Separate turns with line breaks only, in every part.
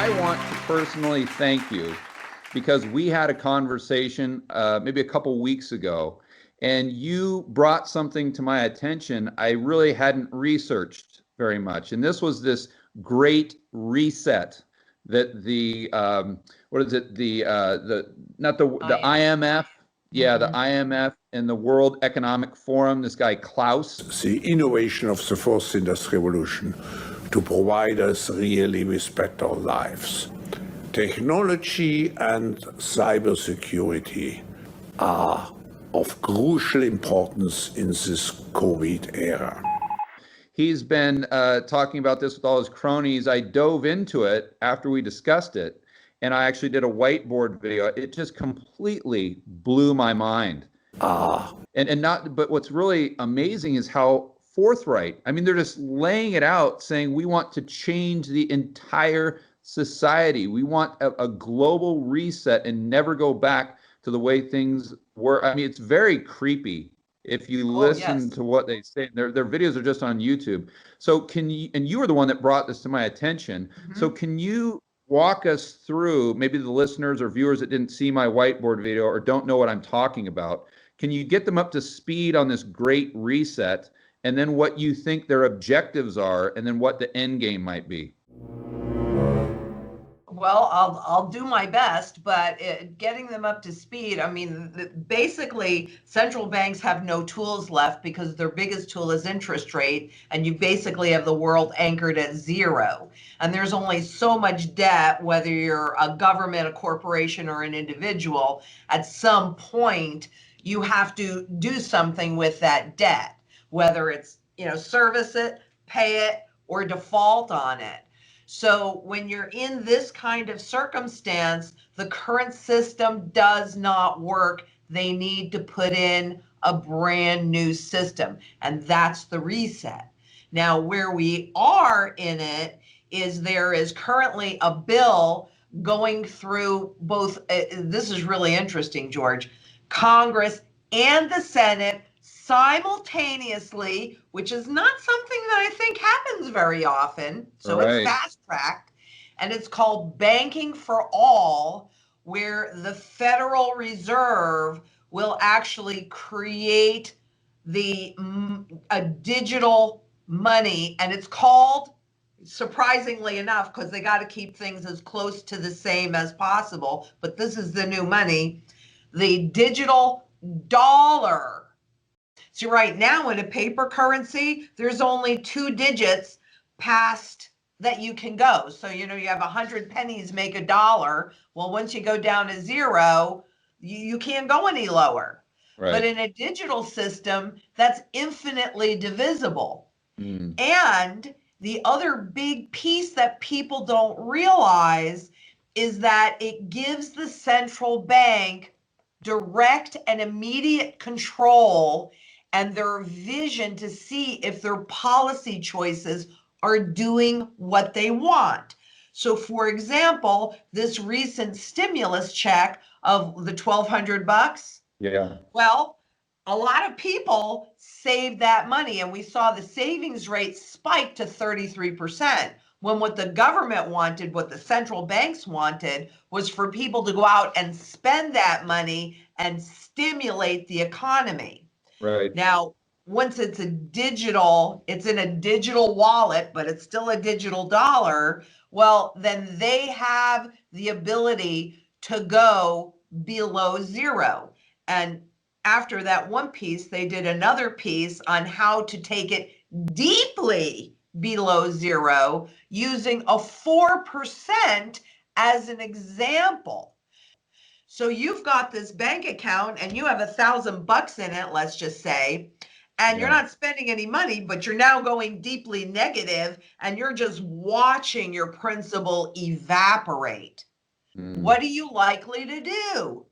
I want to personally thank you because we had a conversation maybe a couple weeks ago, and you brought something to my attention I really hadn't researched very much. And this was this great reset that the what is it? The not the IMF. Yeah, the IMF and the World Economic Forum, this guy Klaus.
The innovation of the fourth industrial revolution to provide us really with better lives. Technology and cybersecurity are of crucial importance in this COVID era.
He's been talking about this with all his cronies. I dove into it after we discussed it, and I actually did a whiteboard video. It just completely blew my mind. But what's really amazing is how forthright. I mean, they're just laying it out, saying we want to change the entire society. We want a global reset and never go back to the way things were. I mean, it's very creepy if you listen to what they say. Their videos are just on YouTube. So can you, and you were the one that brought this to my attention. So can you walk us through, maybe the listeners or viewers that didn't see my whiteboard video or don't know what I'm talking about, can you get them up to speed on this great reset, and then what you think their objectives are, and then what the end game might be?
Well, I'll do my best, but getting them up to speed, I mean, basically, central banks have no tools left because their biggest tool is interest rate, and you basically have the world anchored at zero. And there's only so much debt, whether you're a government, a corporation, or an individual. At some point, you have to do something with that debt, whether it's, service it, pay it, or default on it. So when you're in this kind of circumstance, the current system does not work. They need to put in a brand new system, and that's the reset. Now, where we are in it is there is currently a bill going through both, this is really interesting, George, Congress and the Senate simultaneously, which is not something that I think happens very often. So It's fast-tracked, and it's called Banking for All, where the Federal Reserve will actually create a digital money, and it's called, surprisingly enough, because they got to keep things as close to the same as possible, but this is the new money, the digital dollar. So right now in a paper currency, there's only 2 digits past that you can go. So, you have 100 pennies make $1. Well, once you go down to 0, you can't go any lower. Right. But in a digital system, that's infinitely divisible. And the other big piece that people don't realize is that it gives the central bank direct and immediate control and their vision to see if their policy choices are doing what they want. So for example, this recent stimulus check of the $1,200. Yeah. Well, a lot of people saved that money, and we saw the savings rate spike to 33%. When what the government wanted, what the central banks wanted, was for people to go out and spend that money and stimulate the economy. Right. Now, once it's in a digital wallet, but it's still a digital dollar, well, then they have the ability to go below 0. And after that one piece, they did another piece on how to take it deeply below 0 using a 4% as an example. So you've got this bank account and you have $1,000 in it, let's just say, and you're not spending any money, but you're now going deeply negative and you're just watching your principal evaporate. What are you likely to do?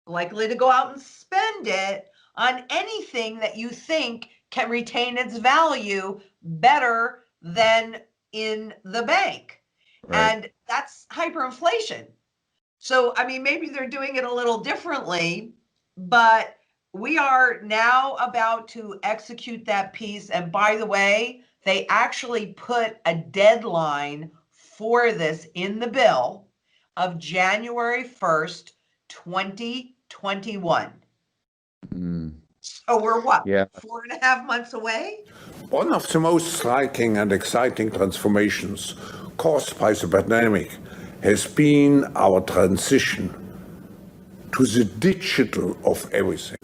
Likely to go out and spend it on anything that you think can retain its value better than in the bank. Right. And that's hyperinflation. So, I mean, maybe they're doing it a little differently, but we are now about to execute that piece. And by the way, they actually put a deadline for this in the bill of January 1st, 2021. So we're what?
Yeah.
4.5 months away?
One of the most striking and exciting transformations caused by the pandemic has been our transition to the digital of everything.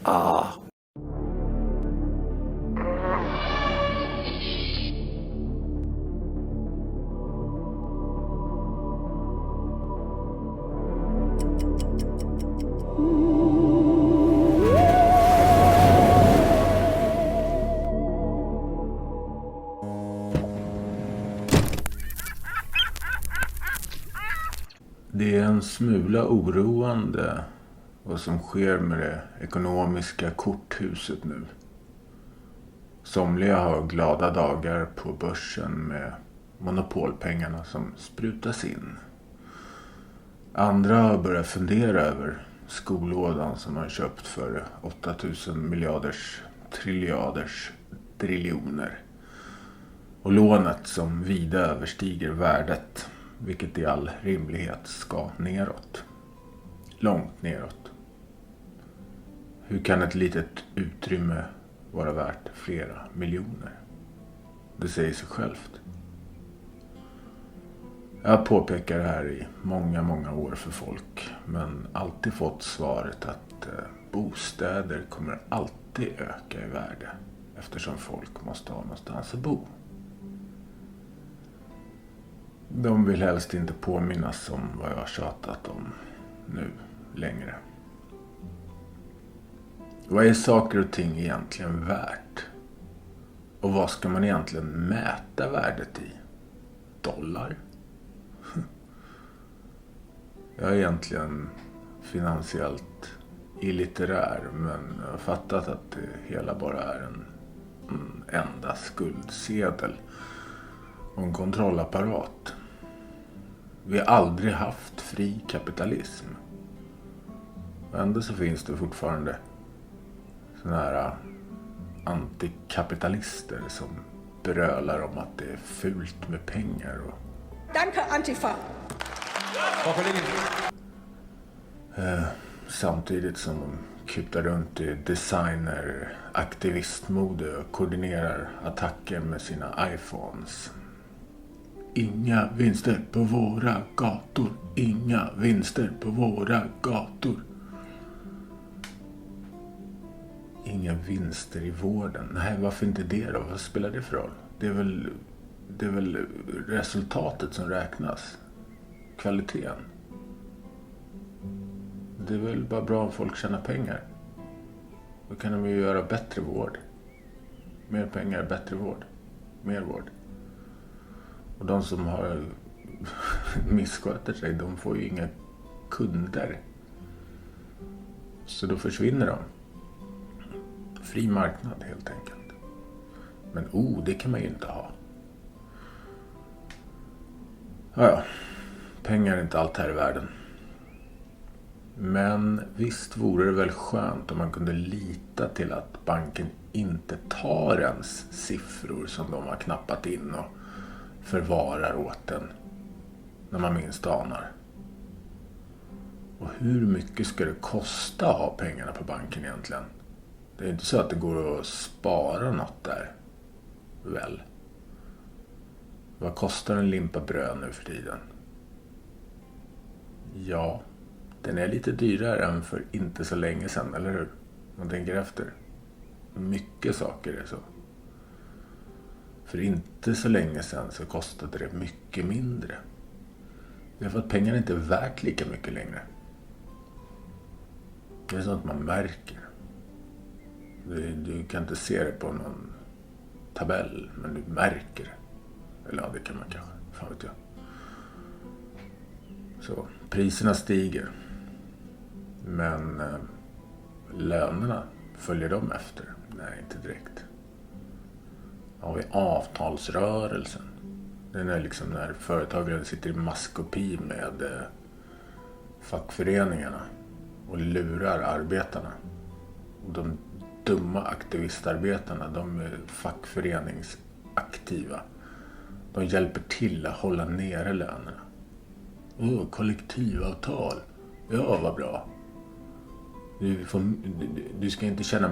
Det är en smula oroande vad som sker med det ekonomiska korthuset nu. Somliga har glada dagar på börsen med monopolpengarna som sprutas in. Andra har börjat fundera över skolådan som man köpt för 8000 miljarders triljoner. Och lånet som vida överstiger värdet, vilket i all rimlighet ska neråt. Långt neråt. Hur kan ett litet utrymme vara värt flera miljoner? Det säger sig självt. Jag påpekar det här i många år för folk, men alltid fått svaret att bostäder kommer alltid öka i värde eftersom folk måste ha någonstans att bo. De vill helst inte påminnas om vad jag har tjatat om nu längre. Vad är saker och ting egentligen värt? Och vad ska man egentligen mäta värdet i? Dollar? Jag är egentligen finansiellt illitterär, men jag har fattat att det hela bara är en enda skuldsedel och en kontrollapparat. Vi har aldrig haft fri kapitalism. Och ändå så finns det fortfarande såna här antikapitalister som brölar om att det är fult med pengar. Och
Danke, Antifa!
Samtidigt som de kutar runt i designer, aktivistmode och koordinerar attacker med sina iPhones. Inga vinster på våra gator. Inga vinster på våra gator. Inga vinster i vården. Nej, varför inte det då? Vad spelar det för roll? Det är väl resultatet som räknas. Kvaliteten. Det är väl bara bra om folk tjänar pengar. Då kan de ju göra bättre vård. Mer pengar, bättre vård. Mer vård. Och de som har missköter sig, de får ju inga kunder. Så då försvinner de. Fri marknad helt enkelt. Men det kan man ju inte ha. Ja, pengar är inte allt här i världen. Men visst vore det väl skönt om man kunde lita till att banken inte tar ens siffror som de har knappat in och förvarar åt en när man minst anar. Och hur mycket ska det kosta att ha pengarna på banken egentligen? Det är inte så att det går att spara något där. Väl? Vad kostar en limpa bröd nu för tiden? Ja, den är lite dyrare än för inte så länge sedan, eller hur? Man tänker efter. Mycket saker är så. För inte så länge sedan så kostade det mycket mindre. Det är för att pengarna inte är värt lika mycket längre. Det är sånt man märker. Du kan inte se det på någon tabell, men du märker det. Eller ja, det kan man kanske. Fan vet jag. Så, priserna stiger. Men lönerna, följer de efter? Nej, inte direkt. Har vi avtalsrörelsen. Den är liksom när företagare sitter i maskopi med fackföreningarna och lurar arbetarna. Och de dumma aktivistarbetarna, de är fackföreningsaktiva De hjälper till att hålla nere lönerna. Kollektivavtal. Ja, vad bra. Du ska inte tjäna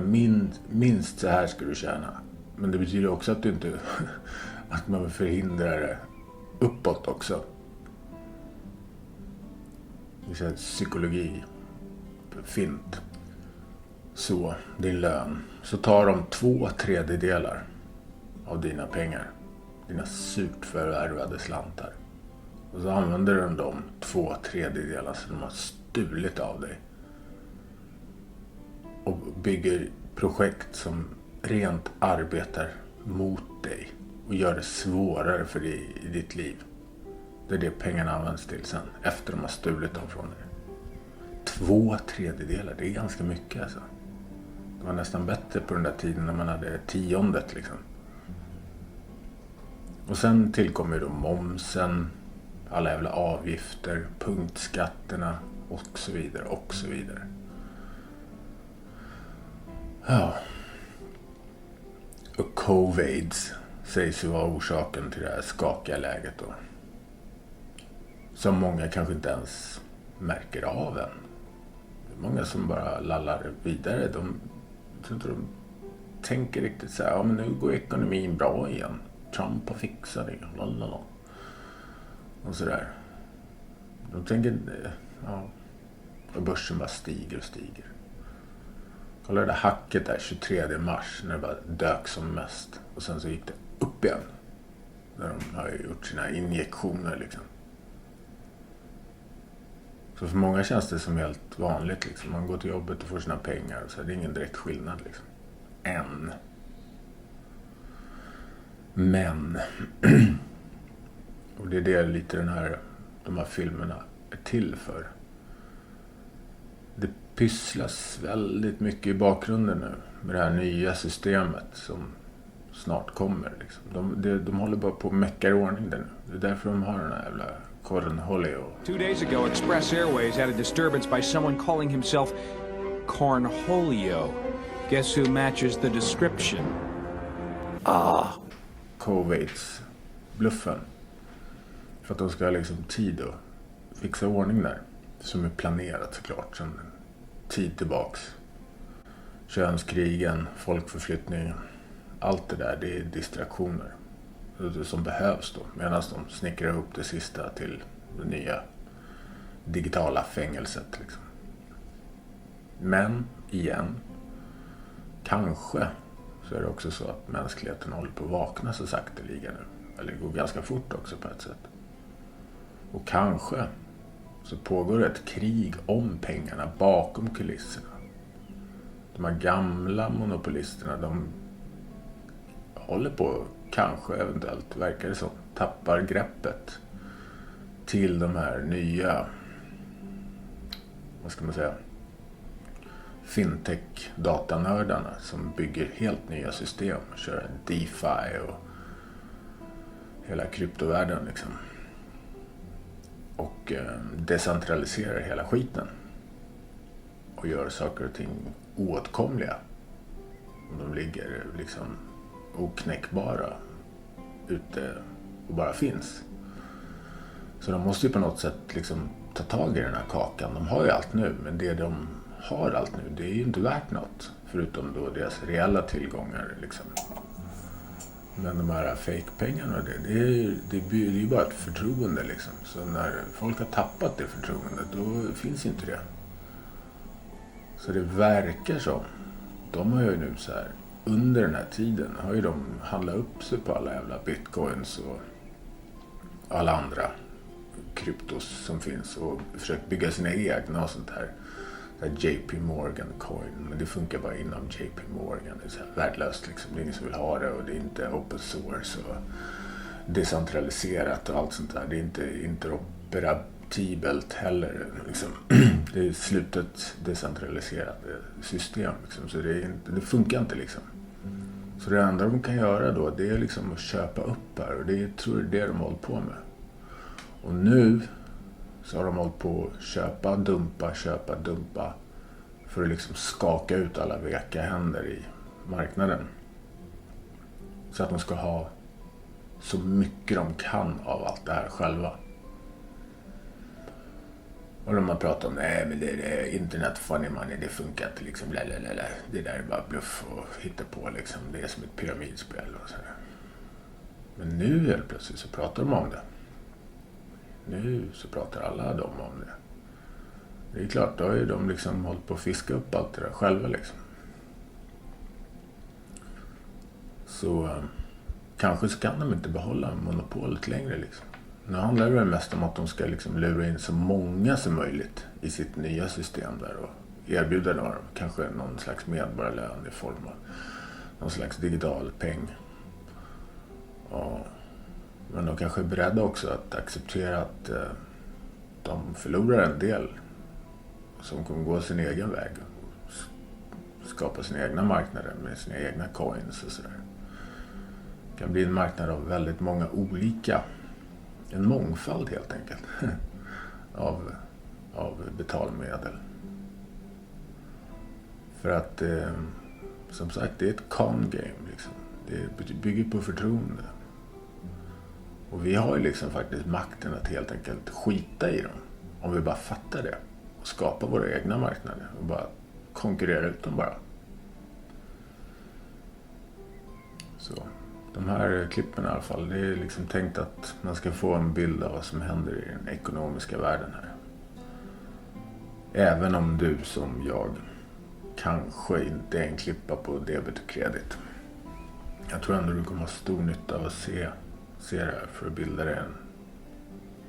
minst så här ska du tjäna. Men det betyder också att du inte att man förhindrar det uppåt också. Det är psykologi. Fint. Så, din lön. Så tar de 2/3 av dina pengar. Dina surt förvärvade slantar. Och så använder de de 2/3 som de har stulit av dig. Och bygger projekt som rent arbetar mot dig. Och gör det svårare för dig i ditt liv. Det är det pengarna används till sen. Efter de har stulit dem från dig. 2/3, det är ganska mycket alltså. Det var nästan bättre på den där tiden när man hade 10 liksom. Och sen tillkommer då momsen, alla jävla avgifter, punktskatterna och så vidare och så vidare. Ja. Och covid sägs ju vara orsaken till det här skakiga läget då. Som många kanske inte ens märker av än. Det är många som bara lallar vidare. De tänker riktigt så här, ja men nu går ekonomin bra igen. Trump har fixat det. Lalala. Och sådär. De tänker, ja. Och börsen bara stiger och stiger. Kolla det där hacket där 23 mars när det bara dök som mest. Och sen så gick det upp igen. När de har gjort sina injektioner liksom. Så för många känns det som helt vanligt liksom. Man går till jobbet och får sina pengar. Så det är ingen direkt skillnad liksom. Än. Men. Och det är det lite de här filmerna är till för. Det pysslas väldigt mycket i bakgrunden nu. Med det här nya systemet som snart kommer liksom. De håller bara på att mäcka i ordning där nu. Det är därför de har den här jävla Cornholio.
2 days ago, Express Airways had a disturbance by someone calling himself Cornholio. Guess who matches the description?
Covids bluffen. För att de ska ha liksom tid att fixa ordning där. Som är planerat såklart sedan tid tillbaks. Könskrigen, folkförflyttning. Allt det där, det är distraktioner. Det som behövs då. Medan de snickrar ihop det sista till det nya digitala fängelset liksom. Men igen, kanske så är det också så att mänskligheten håller på att vakna så sakteliga nu. Eller det går ganska fort också på ett sätt. Och kanske så pågår det ett krig om pengarna bakom kulisserna. De här gamla monopolisterna, de håller på, kanske eventuellt, verkar det så, tappar greppet till de här nya, vad ska man säga, fintech-datanördarna som bygger helt nya system, kör DeFi och hela kryptovärlden liksom. Och decentraliserar hela skiten och gör saker och ting oåtkomliga. De ligger liksom oknäckbara ute och bara finns. Så de måste ju på något sätt liksom ta tag i den här kakan. De har ju allt nu, men det de har allt nu, det är ju inte värt något. Förutom då deras reella tillgångar liksom. Men de här fake-pengarna, det är ju bara ett förtroende liksom. Så när folk har tappat det förtroendet, då finns inte det. Så det verkar som, de har ju nu så här, under den här tiden har ju de handlat upp sig på alla jävla bitcoins och alla andra kryptos som finns och försökt bygga sina egna och sånt här. JP Morgan coin, men det funkar bara inom JP Morgan. Det är så här värdelöst liksom. Det är ingen som vill ha det och det är inte open source och decentraliserat och allt sånt där. Det är inte interoperabelt heller liksom. Det är slutet decentraliserat system liksom. Så det funkar inte liksom. Så det enda de kan göra då, det är liksom att köpa upp här, och det tror jag är det de har hållit på med. Och nu så har de hållit på att köpa, dumpa för att liksom skaka ut alla veka händer i marknaden. Så att de ska ha så mycket de kan av allt det här själva. Och de har pratat om nej men det är internet funny money, det funkar inte liksom, det där är bara bluff och hitta på liksom, det är som ett pyramidspel och så där. Men nu helt plötsligt så pratar de om det. Nu så pratar alla de om det. Det är klart, då har ju de liksom hållit på att fiska upp allt det där själva liksom. Så kanske så kan de inte behålla monopolet längre liksom. Nu handlar det mest om att de ska liksom lura in så många som möjligt i sitt nya system där och erbjuda dem kanske någon slags medborgarlön i form av någon slags digital peng. Men de kanske är beredda också att acceptera att de förlorar en del som kommer gå sin egen väg och skapa sina egna marknader med sina egna coins och sådär. Det kan bli en marknad av väldigt många olika, en mångfald helt enkelt av betalmedel. För att som sagt, det är ett con game liksom. Det bygger på förtroende. Och vi har ju liksom faktiskt makten att helt enkelt skita i dem. Om vi bara fattar det. Och skapa våra egna marknader. Och bara konkurrera ut dem bara. Så de här klippen i alla fall. Det är liksom tänkt att man ska få en bild av vad som händer i den ekonomiska världen här. Även om du som jag kanske inte är en klippa på debet och kredit. Jag tror ändå du kommer ha stor nytta av att se det här för att bilda dig en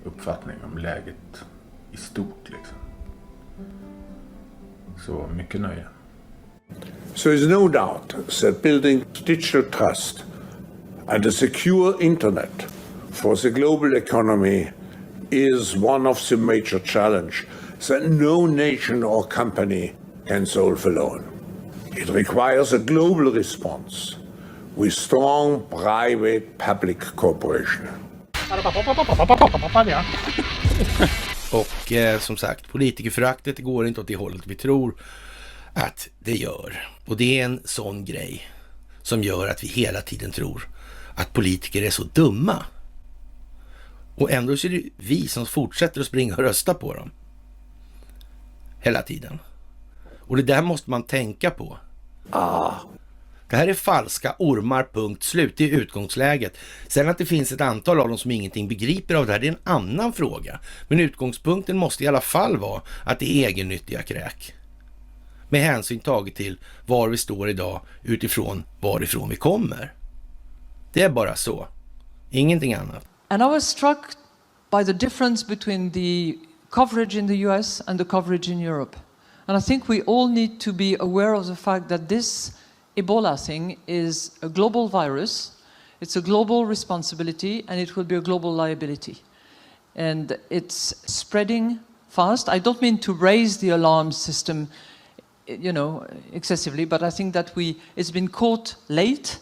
uppfattning om läget i stort liksom. Så mycket nöje.
So there's no doubt that building digital trust and a secure internet for the global economy is one of the major challenges that no nation or company can solve alone. It requires a global response with strong private-public cooperation.
Och som sagt, politikerföraktet går inte åt det hållet vi tror att det gör. Och det är en sån grej som gör att vi hela tiden tror att politiker är så dumma. Och ändå så är det vi som fortsätter att springa och rösta på dem. Hela tiden. Och det där måste man tänka på. Det här är falska ormar, punkt slut. Det är utgångsläget. Sen att det finns ett antal av dem som ingenting begriper av det här, det är en annan fråga. Men utgångspunkten måste i alla fall vara att det är egennyttiga kräk. Med hänsyn taget till var vi står idag utifrån varifrån vi kommer. Det är bara så. Ingenting annat.
And I was struck by the difference between the coverage in the US and the coverage in Europe. And I think we all need to be aware of the fact that this Ebola thing is a global virus, it's a global responsibility, and it will be a global liability. And it's spreading fast. I don't mean to raise the alarm system, excessively, but I think that it's been caught late,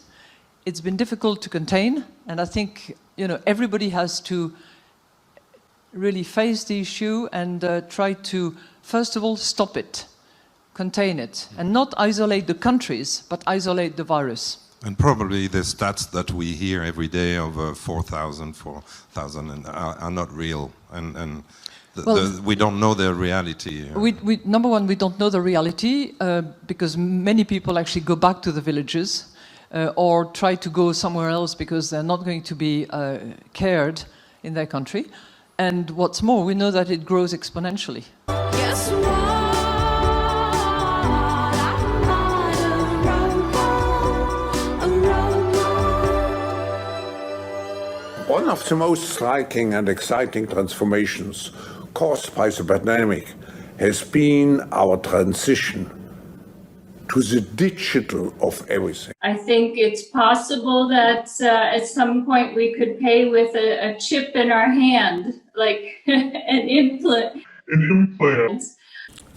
it's been difficult to contain, and I think, everybody has to really face the issue and try to, first of all, stop it. Contain it, and not isolate the countries, but isolate the virus.
And probably the stats that we hear every day of 4,000 are not real, and we don't know the reality.
We number one, we don't know the reality because many people actually go back to the villages or try to go somewhere else because they're not going to be cared in their country. And what's more, we know that it grows exponentially.
One of the most striking and exciting transformations caused by the pandemic has been our transition to the digital of everything.
I think it's possible that at some point we could pay with a chip in our hand, like an implant.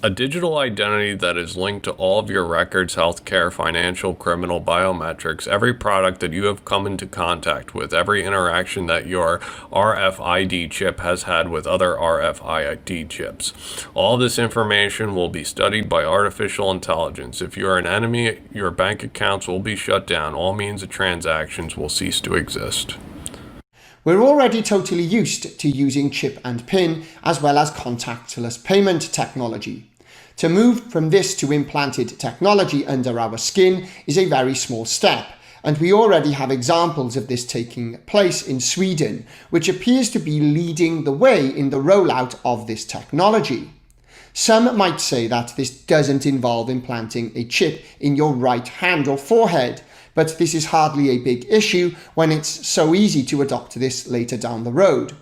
A digital identity that is linked to all of your records, healthcare, financial, criminal, biometrics, every product that you have come into contact with, every interaction that your RFID chip has had with other RFID chips. All this information will be studied by artificial intelligence. If you're an enemy, your bank accounts will be shut down. All means of transactions will cease to exist.
We're already totally used to using chip and pin as well as contactless payment technology. To move from this to implanted technology under our skin is a very small step, and we already have examples of this taking place in Sweden, which appears to be leading the way in the rollout of this technology. Some might say that this doesn't involve implanting a chip in your right hand or forehead, but this is hardly a big issue when it's so easy to adopt this later down the road.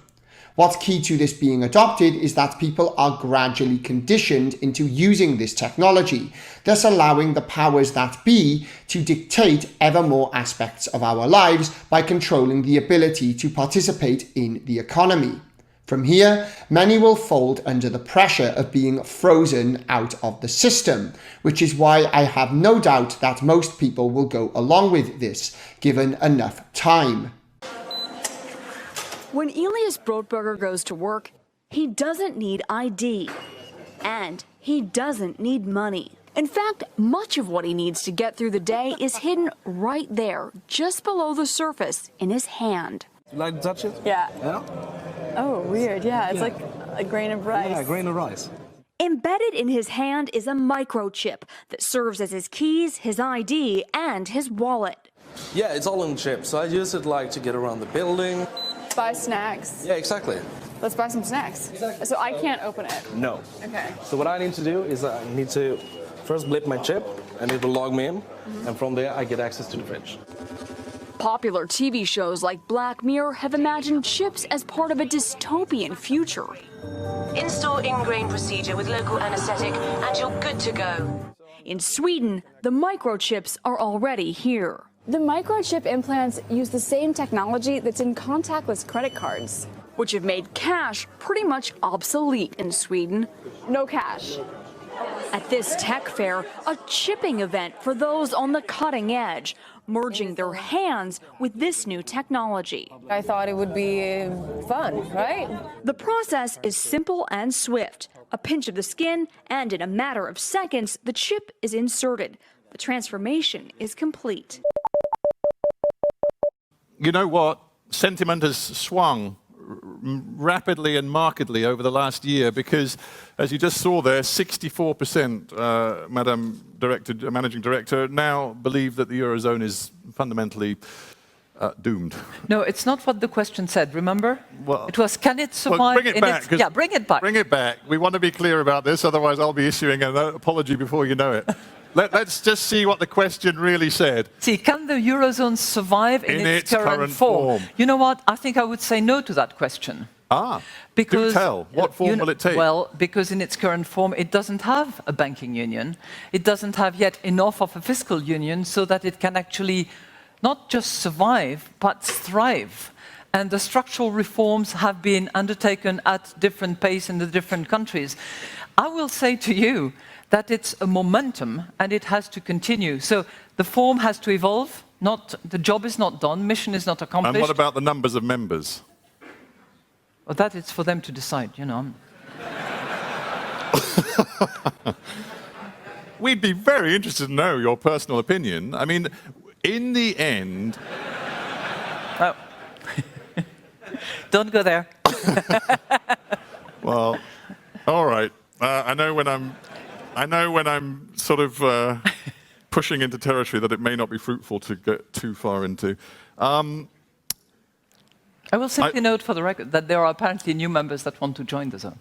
What's key to this being adopted is that people are gradually conditioned into using this technology, thus allowing the powers that be to dictate ever more aspects of our lives by controlling the ability to participate in the economy. From here, many will fold under the pressure of being frozen out of the system, which is why I have no doubt that most people will go along with this, given enough time.
When Elias Brotberger goes to work, he doesn't need ID. And he doesn't need money. In fact, much of what he needs to get through the day is hidden right there, just below the surface, in his hand.
You like to touch it?
Yeah.
Yeah?
Oh, weird. Yeah, it's like a grain of rice.
Yeah, a grain of rice.
Embedded in his hand is a microchip that serves as his keys, his ID, and his wallet.
Yeah, it's all in chip, so I use it like to get around the building.
Buy snacks.
Yeah, exactly.
Let's buy some snacks.
Exactly.
So I can't open it.
No.
Okay.
So what I need to do is I need to first blip my chip, and it will log me in, and from there I get access to the fridge.
Popular TV shows like Black Mirror have imagined chips as part of a dystopian future.
Install ingrain procedure with local anesthetic and you're good to go.
In Sweden, the microchips are already here.
The microchip implants use the same technology that's in contactless credit cards,
which have made cash pretty much obsolete in Sweden.
No cash.
At this tech fair, a chipping event for those on the cutting edge, merging their hands with this new technology.
I thought it would be fun, right?
The process is simple and swift. A pinch of the skin, and in a matter of seconds, the chip is inserted. The transformation is complete.
You know what? Sentiment has swung rapidly and markedly over the last year because, as you just saw there, 64%, Madam Managing Director, now believe that the Eurozone is fundamentally doomed.
No, it's not what the question said, remember?
Well,
it was, can it survive?
Well, bring it back.
Yeah, bring it back.
Bring it back. We want to be clear about this, otherwise I'll be issuing an apology before you know it. Let's just see what the question really said.
See, can the Eurozone survive in its current form? You know what? I think I would say no to that question.
Because, do tell. What form will it take?
Well, because in its current form, it doesn't have a banking union. It doesn't have yet enough of a fiscal union so that it can actually not just survive, but thrive. And the structural reforms have been undertaken at different pace in the different countries. I will say to you that it's a momentum and it has to continue. So the form has to evolve. The job is not done, mission is not accomplished.
And what about the numbers of members?
Well, that is for them to decide, you know.
We'd be very interested to know your personal opinion. I mean, in the end...
Oh. Don't go there.
Well, all right. I know when I'm sort of pushing into territory that it may not be fruitful to get too far into.
I will simply note for the record that there are apparently new members that want to join the zone.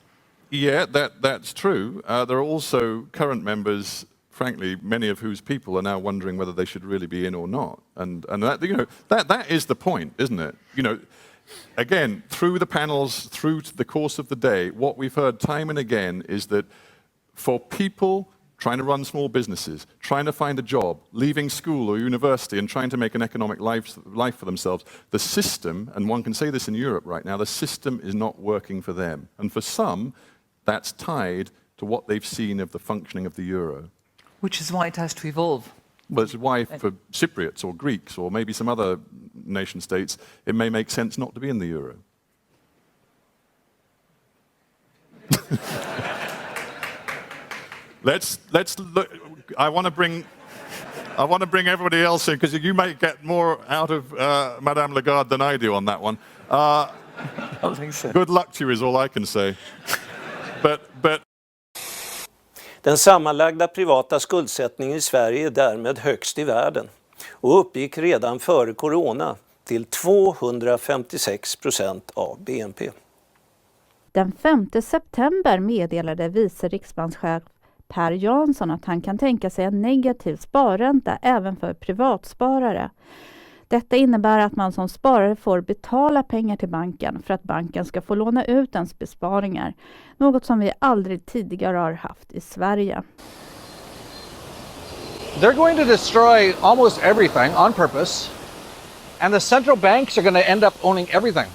Yeah, that's true. There are also current members, frankly, many of whose people are now wondering whether they should really be in or not. And that, you know, that is the point, isn't it? You know, again, through the panels, through the course of the day, what we've heard time and again is that for people trying to run small businesses, trying to find a job, leaving school or university and trying to make an economic life for themselves, the system, and one can say this in Europe right now, the system is not working for them. And for some, that's tied to what they've seen of the functioning of the euro.
Which is why it has to evolve.
Well, it's why for Cypriots or Greeks or maybe some other nation states, it may make sense not to be in the euro. Let's look. I want to bring I want to bring everybody else in because you may get more out of Madame Lagarde than I do on that one.
I don't think so.
Good luck to you is all I can say. But
Den sammanlagda privata skuldsättningen i Sverige är därmed högst i världen och uppgick redan före corona till 256% av BNP.
Den 5 september meddelade vice riksbankschef Per Jansson att han kan tänka sig en negativ sparränta även för privatsparare. Detta innebär att man som sparare får betala pengar till banken för att banken ska få låna ut ens besparingar. Något som vi aldrig tidigare har haft i Sverige.
They're going to destroy almost everything on purpose, and the central banks are going to end up owning everything.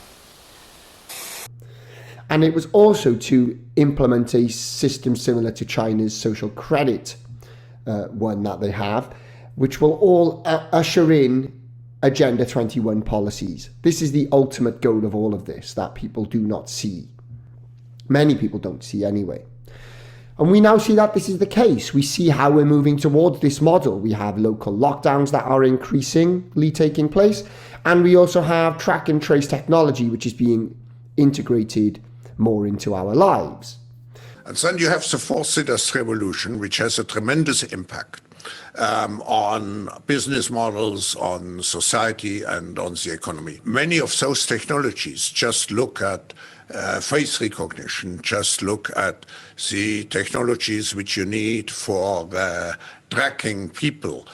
And it was also to implement a system similar to China's social credit one that they have, which will all usher in Agenda 21 policies. This is the ultimate goal of all of this that people do not see. Many people don't see anyway. And we now see that this is the case. We see how we're moving towards this model. We have local lockdowns that are increasingly taking place. And we also have track and trace technology, which is being integrated more into our lives.
And then you have the fourth industrial revolution, which has a tremendous impact on business models, on society, and on the economy. Many of those technologies just look at face recognition, just look at the technologies which you need for tracking people.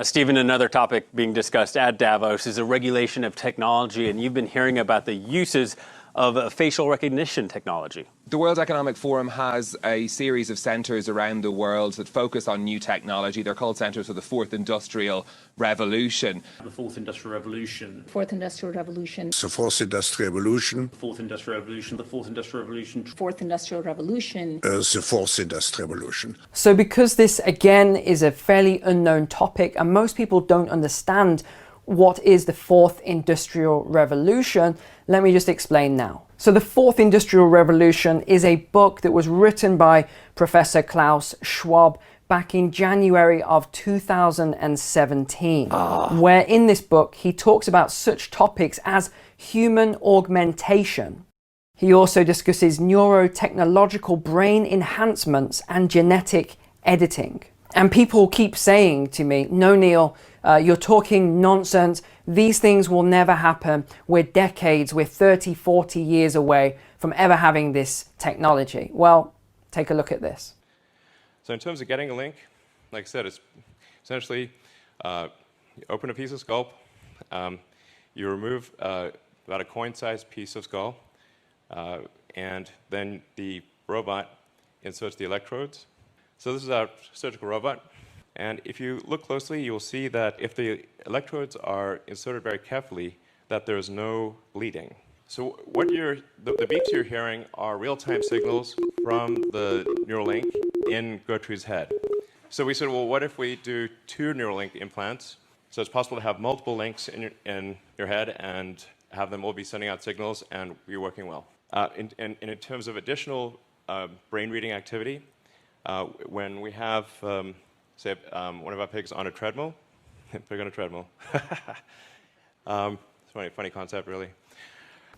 Stephen, another topic being discussed at Davos is a regulation of technology, and you've been hearing about the uses of facial recognition technology.
The World Economic Forum has a series of centres around the world that focus on new technology. They're called Centres for the Fourth Industrial Revolution.
The Fourth Industrial Revolution.
Fourth Industrial Revolution.
The Fourth Industrial Revolution.
Fourth Industrial Revolution. The Fourth Industrial Revolution.
Fourth Industrial Revolution.
The Fourth Industrial Revolution.
So because this, again, is a fairly unknown topic and most people don't understand what is the Fourth Industrial Revolution, let me just explain now. So the Fourth Industrial Revolution is a book that was written by Professor Klaus Schwab back in January of 2017, where in this book he talks about such topics as human augmentation. He also discusses neurotechnological brain enhancements and genetic editing. And people keep saying to me, no, Neil, you're talking nonsense. These things will never happen. We're decades, we're 30, 40 years away from ever having this technology. Well, take a look at this.
So in terms of getting a link, like I said, it's essentially you open a piece of skull, you remove about a coin-sized piece of skull, and then the robot inserts the electrodes. So this is our surgical robot. And if you look closely, you'll see that if the electrodes are inserted very carefully, that there's no bleeding. So what the beeps you're hearing are real-time signals from the Neuralink in Gertrude's head. So we said, well, what if we do 2 Neuralink implants? So it's possible to have multiple links in your head and have them all be sending out signals and be working well. In terms of additional brain reading activity, when we have, say, one of our pigs on a treadmill, pig on a treadmill. It's a funny concept, really.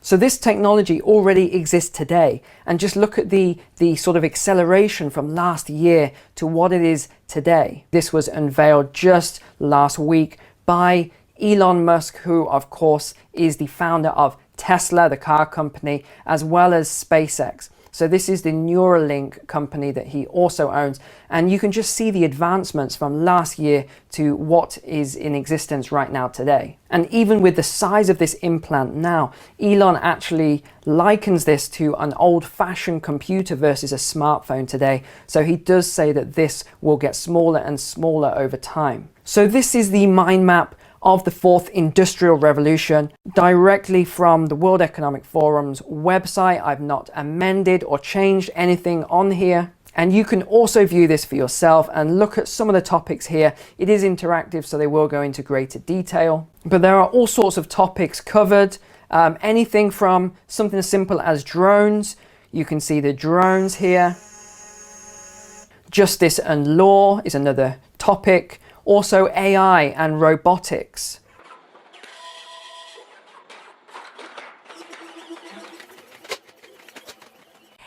So this technology already exists today, and just look at the sort of acceleration from last year to what it is today. This was unveiled just last week by Elon Musk, who of course is the founder of Tesla, the car company, as well as SpaceX. So this is the Neuralink company that he also owns. And you can just see the advancements from last year to what is in existence right now today. And even with the size of this implant now, Elon actually likens this to an old-fashioned computer versus a smartphone today. So he does say that this will get smaller and smaller over time. So this is the mind map of the Fourth Industrial Revolution directly from the World Economic Forum's website. I've not amended or changed anything on here. And you can also view this for yourself and look at some of the topics here. It is interactive, so they will go into greater detail. But there are all sorts of topics covered. Anything from something as simple as drones. You can see the drones here. Justice and law is another topic. Also AI and robotics.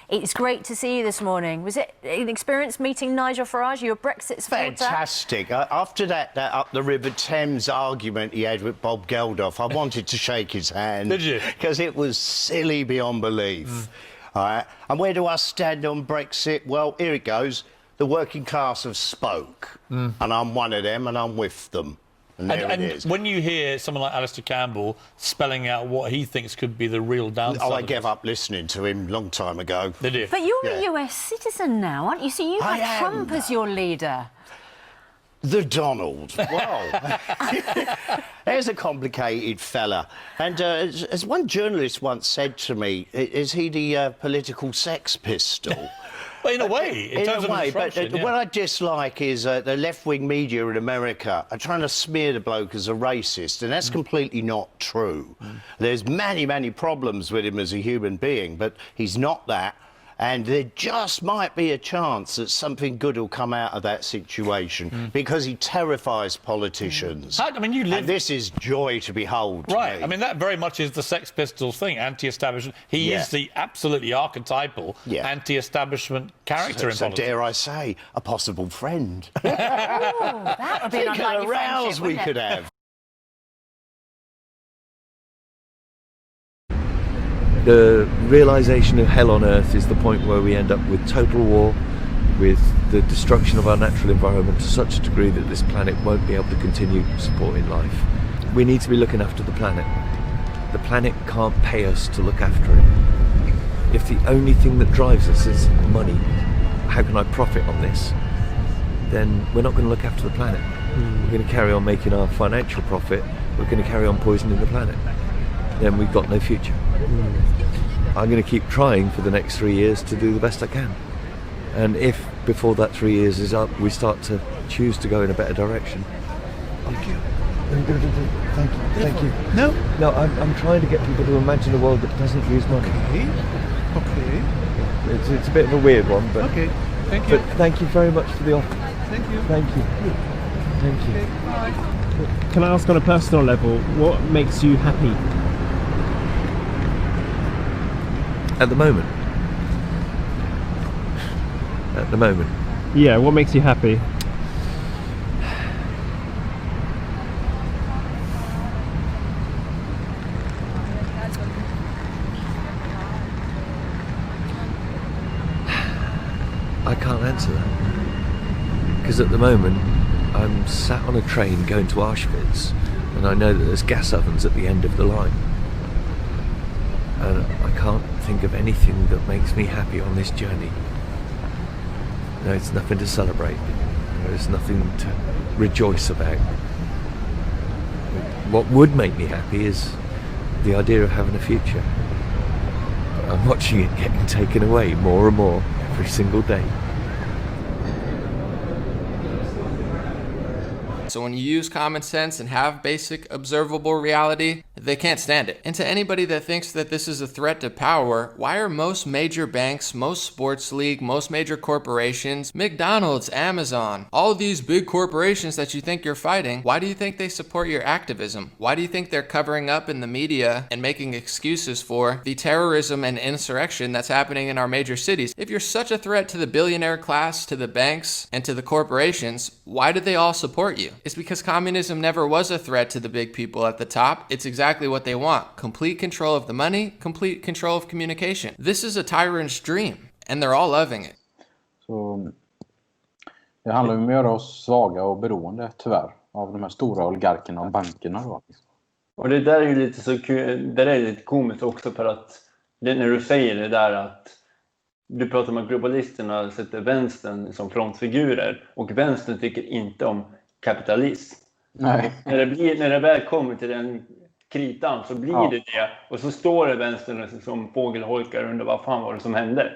It's great to see you this morning. Was it an experience meeting Nigel Farage, your Brexit supporter?
Fantastic. After that up the River Thames argument he had with Bob Geldof, I wanted to shake his hand.
Did you?
Because it was silly beyond belief. All right. And where do I stand on Brexit? Well, here it goes. The working class have spoke. And I'm one of them, and I'm with them. And there it is.
When you hear someone like Alistair Campbell spelling out what he thinks could be the real downside...
I gave up listening to him a long time ago.
Did you?
But you're a US citizen now, aren't you? So you have Trump as your leader.
The Donald. Well, there's a complicated fella. And as one journalist once said to me, is he the political sex pistol?
Well, in a way, in terms of
but what I dislike is the left-wing media in America are trying to smear the bloke as a racist, and that's completely not true. There's many, many problems with him as a human being, but he's not that. And there just might be a chance that something good will come out of that situation because he terrifies politicians.
I mean, you live...
And this is joy to behold.
Right. I mean, that very much is the Sex Pistols thing, anti-establishment. He is the absolutely archetypal anti-establishment character in politics.
Dare I say, a possible friend.
Oh, that would be an unlikely
rows we
friendship,
could
wouldn't it?
have.
The realisation of hell on earth is the point where we end up with total war, with the destruction of our natural environment to such a degree that this planet won't be able to continue supporting life. We need to be looking after the planet. The planet can't pay us to look after it. If the only thing that drives us is money, how can I profit on this? Then we're not going to look after the planet. We're going to carry on making our financial profit. We're going to carry on poisoning the planet. Then we've got no future. I'm going to keep trying for the next 3 years to do the best I can. And if before that 3 years is up, we start to choose to go in a better direction. Thank you. Thank you. No, I'm trying to get people to imagine a world that doesn't use money.
Okay.
It's a bit of a weird one, but
okay. Thank you.
But thank you very much for the offer.
Thank you.
Thank you. Thank you.
Okay, bye.
Can I ask on a personal level, what makes you happy?
At the moment.
Yeah, what makes you happy?
I can't answer that. Because at the moment, I'm sat on a train going to Auschwitz, and I know that there's gas ovens at the end of the line. And I can't think of anything that makes me happy on this journey. It's nothing to celebrate. There's nothing to rejoice about. What would make me happy is the idea of having a future. I'm watching it getting taken away more and more every single day.
So when you use common sense and have basic observable reality, they can't stand it. And to anybody that thinks that this is a threat to power, why are most major banks, most sports league, most major corporations, McDonald's, Amazon, all of these big corporations that you think you're fighting, why do you think they support your activism? Why do you think they're covering up in the media and making excuses for the terrorism and insurrection that's happening in our major cities? If you're such a threat to the billionaire class, to the banks, and to the corporations, why do they all support you? It's because communism never was a threat to the big people at the top. It's exactly what they want. Complete control of the money, complete control of communication. This is a tyrant's dream, and they're all loving it.
Så det handlar om att göra oss svaga och beroende, tyvärr, av de här stora oligarkerna och bankerna då.
Och det där är ju lite så kul, det där är lite komiskt också, för att när du säger det där att du pratar om att globalisterna sätter vänstern som frontfigurer, och vänstern tycker inte om kapitalism.
Nej.
När det väl kommer till den kritan så blir det det, och så står det vänstern som fågelholkar under vad fan var det som hände.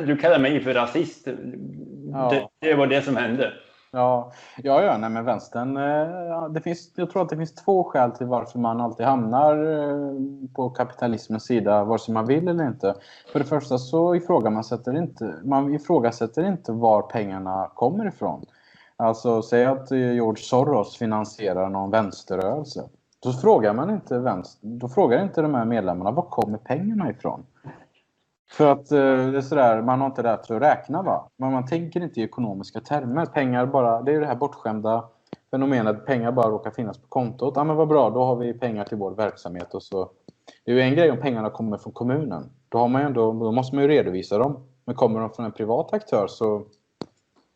Du kallar mig för rasist. Det var det som hände.
Nej, men vänstern, jag tror att det finns två skäl till varför man alltid hamnar på kapitalismens sida, vare sig man vill eller inte. För det första så ifrågasätter inte var pengarna kommer ifrån. Alltså, säg att George Soros finansierar någon vänsterrörelse. Då frågar man inte då frågar inte de här medlemmarna, var kommer pengarna ifrån? För att det är sådär, man har inte lärt sig att räkna, va? Men man tänker inte i ekonomiska termer. Pengar bara, det är ju det här bortskämda fenomenet, pengar bara råkar finnas på kontot. Ja, men vad bra, då har vi pengar till vår verksamhet och så. Det är ju en grej om pengarna kommer från kommunen. Då måste man ju redovisa dem. Men kommer de från en privat aktör så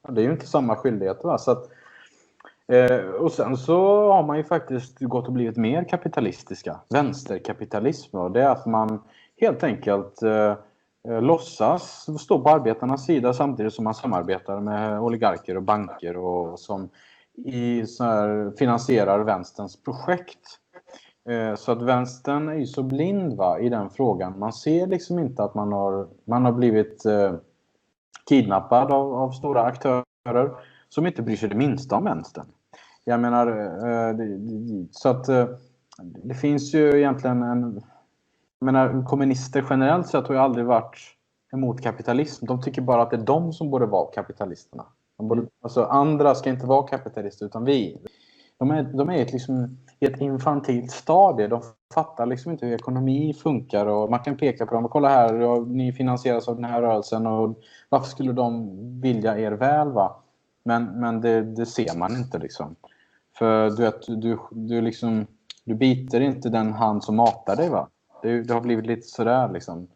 det är ju inte samma skyldighet, va? Så att, och sen så har man ju faktiskt gått och blivit mer kapitalistiska. Vänsterkapitalism. Och det är att man helt enkelt låtsas stå på arbetarnas sida samtidigt som man samarbetar med oligarker och banker och som finansierar vänsterns projekt. Så att vänstern är ju så blind, va, i den frågan. Man ser liksom inte att man har blivit kidnappad av stora aktörer som inte bryr sig det minsta om vänstern. Jag menar, så att det finns ju egentligen kommunister generellt sett har ju aldrig varit emot kapitalism. De tycker bara att det är de som borde vara kapitalisterna. Alltså andra ska inte vara kapitalister utan vi. De är liksom i ett infantilt stadie. De fattar liksom inte hur ekonomi funkar och man kan peka på dem och kolla här, ni finansieras av den här rörelsen och varför skulle de vilja er väl, va? Men det ser man inte liksom. För du biter inte den hand som matar dig, va? Det har blivit lite sådär liksom.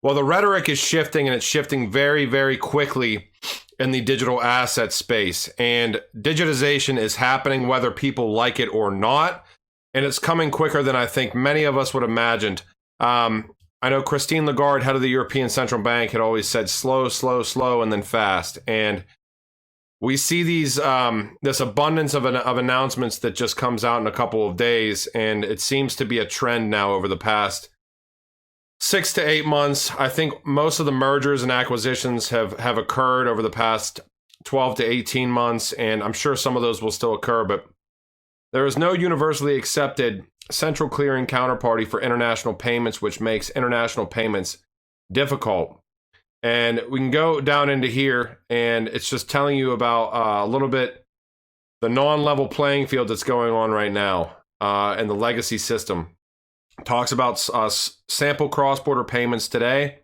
Well, the rhetoric is shifting, and it's shifting very, very quickly in the digital asset space. And digitization is happening whether people like it or not. And it's coming quicker than I think many of us would have imagined. I know Christine Lagarde, head of the European Central Bank, had always said slow, slow, slow, and then fast. And we see these this abundance of announcements that just comes out in a couple of days. And it seems to be a trend now over the past 6 to 8 months. I think most of the mergers and acquisitions have occurred over the past 12 to 18 months, and I'm sure some of those will still occur, but there is no universally accepted central clearing counterparty for international payments, which makes international payments difficult. And we can go down into here, and it's just telling you about a little bit the non-level playing field that's going on right now and the legacy system. Talks about sample cross-border payments today.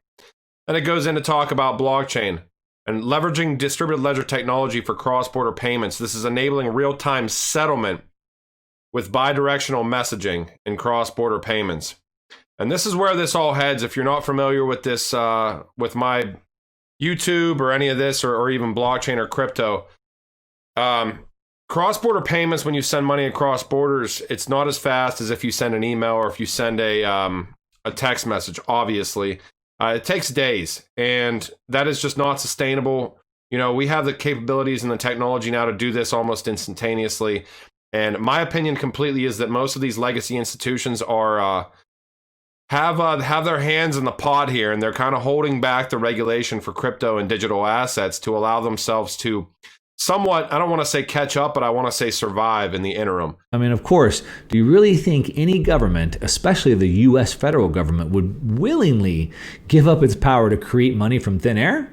And it goes in to talk about blockchain and leveraging distributed ledger technology for cross-border payments. This is enabling real-time settlement with bidirectional messaging in cross-border payments. And this is where this all heads. If you're not familiar with this, with my YouTube or any of this, or even blockchain or crypto, cross-border payments, when you send money across borders, it's not as fast as if you send an email or if you send a text message, obviously. It takes days, and that is just not sustainable. You know, we have the capabilities and the technology now to do this almost instantaneously. And my opinion completely is that most of these legacy institutions are have their hands in the pot here, and they're kind of holding back the regulation for crypto and digital assets to allow themselves to somewhat, I don't want to say catch up, but I want to say survive in the interim.
I mean, of course, do you really think any government, especially the U.S. federal government, would willingly give up its power to create money from thin air?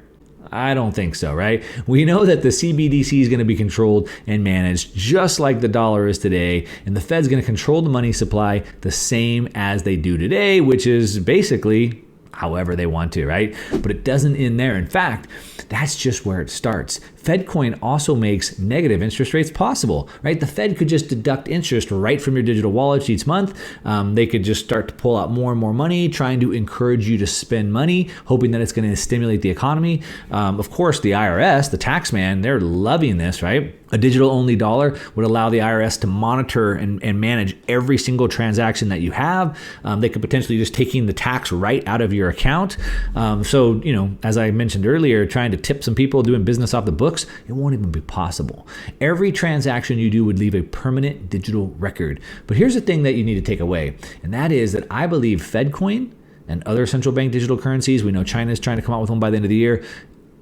I don't think so, right? We know that the CBDC is going to be controlled and managed just like the dollar is today, and the Fed's going to control the money supply the same as they do today, which is basically however they want to, right? But it doesn't end there. In fact, that's just where it starts. FedCoin also makes negative interest rates possible, right? The Fed could just deduct interest right from your digital wallet each month. They could just start to pull out more and more money, trying to encourage you to spend money, hoping that it's going to stimulate the economy. Of course, the IRS, the tax man, they're loving this, right? A digital-only dollar would allow the IRS to monitor and manage every single transaction that you have. They could potentially just taking the tax right out of your account. So, you know, as I mentioned earlier, trying to tip some people doing business off the books, it won't even be possible. Every transaction you do would leave a permanent digital record. But here's the thing that you need to take away, and that is that I believe FedCoin and other central bank digital currencies, we know China is trying to come out with one by the end of the year,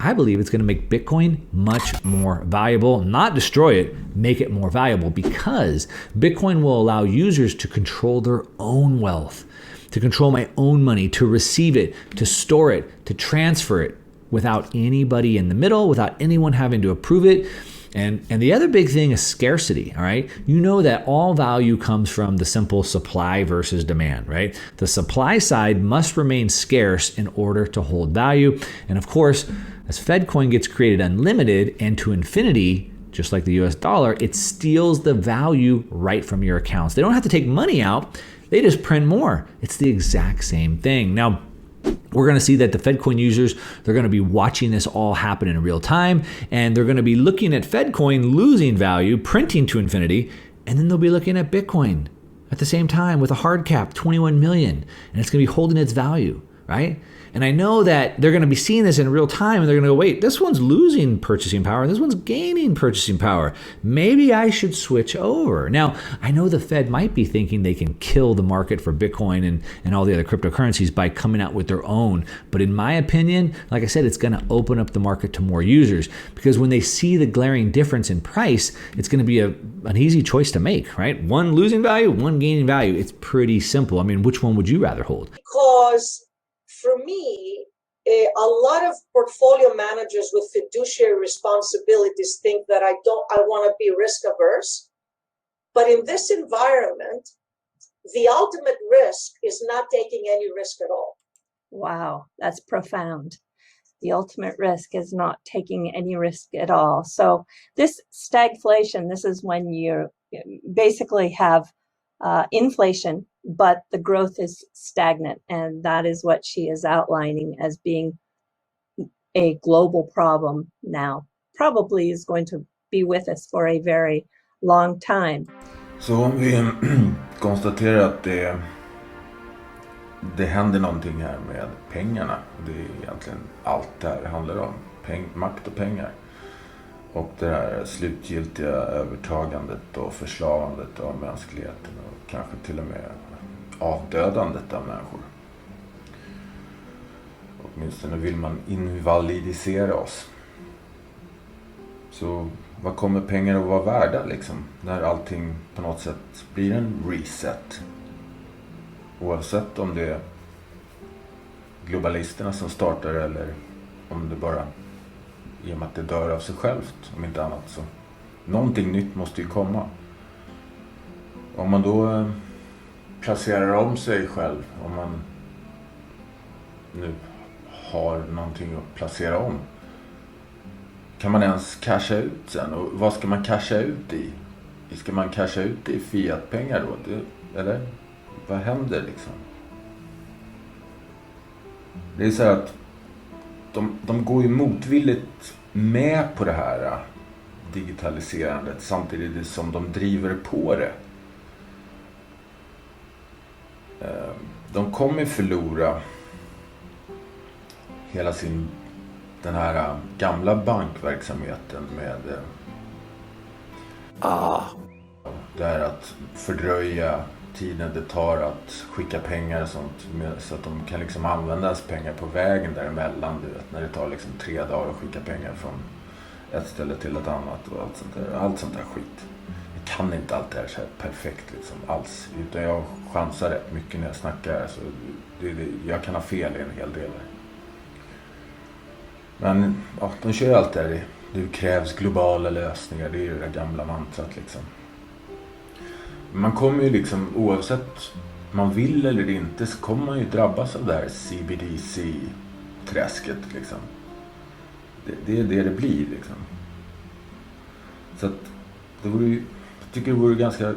I believe it's going to make Bitcoin much more valuable, not destroy it, make it more valuable, because Bitcoin will allow users to control their own wealth, to control my own money, to receive it, to store it, to transfer it, without anybody in the middle, without anyone having to approve it. And the other big thing is scarcity, all right? You know that all value comes from the simple supply versus demand, right? The supply side must remain scarce in order to hold value. And of course, as FedCoin gets created unlimited and to infinity, just like the US dollar, it steals the value right from your accounts. They don't have to take money out, they just print more. It's the exact same thing. Now, we're going to see that the FedCoin users, they're going to be watching this all happen in real time, and they're going to be looking at FedCoin losing value, printing to infinity, and then they'll be looking at Bitcoin at the same time with a hard cap, 21 million, and it's going to be holding its value, right? And I know that they're going to be seeing this in real time, and they're going to go, wait, this one's losing purchasing power, and this one's gaining purchasing power. Maybe I should switch over. Now, I know the Fed might be thinking they can kill the market for Bitcoin and all the other cryptocurrencies by coming out with their own. But in my opinion, like I said, it's going to open up the market to more users, because when they see the glaring difference in price, it's going to be an easy choice to make, right? One losing value, one gaining value. It's pretty simple. I mean, which one would you rather hold?
Because for me, a lot of portfolio managers with fiduciary responsibilities think that I want to be risk averse. But in this environment, the ultimate risk is not taking any risk at all.
Wow, that's profound. The ultimate risk is not taking any risk at all. So this stagflation, this is when you basically have inflation, but the growth is stagnant. And that is what she is outlining as being a global problem now. Probably is going to be with us for a very long time.
Så om vi konstaterar att det händer någonting här med pengarna. Det är egentligen allt det här handlar om. Makt och pengar. Och det här slutgiltiga övertagandet och förslavandet av mänskligheten och kanske till och med avdödandet av människor. Åtminstone vill man invalidisera oss. Så vad kommer pengar att vara värda liksom? När allting på något sätt blir en reset. Oavsett om det är globalisterna som startar eller om det bara i och med att det dör av sig självt, om inte annat. Så någonting nytt måste ju komma. Om man då placerar om sig själv, om man nu har någonting att placera om, kan man ens casha ut sen? Och vad ska man casha ut i? Ska man casha ut i fiatpengar då? Eller vad händer liksom? Det är så här att de går ju motvilligt med på det här digitaliserandet samtidigt som de driver på det. De kommer förlora hela den här gamla bankverksamheten med det här att fördröja tiden det tar att skicka pengar och sånt, så att de kan liksom använda pengar på vägen däremellan, du vet, när det tar liksom 3 dagar att skicka pengar från ett ställe till ett annat och allt sånt där skit. Jag kan inte allt det här så här perfekt liksom alls, utan jag chansar rätt mycket när jag snackar, så jag kan ha fel i en hel del. Men ja, de kör ju allt där. Det krävs globala lösningar, det är ju det gamla mantrat liksom. Man kommer ju liksom, oavsett man vill eller inte, så kommer man ju drabbas av det här CBDC-träsket liksom. Det är det blir liksom. Så att det vore ju, jag tycker det vore ganska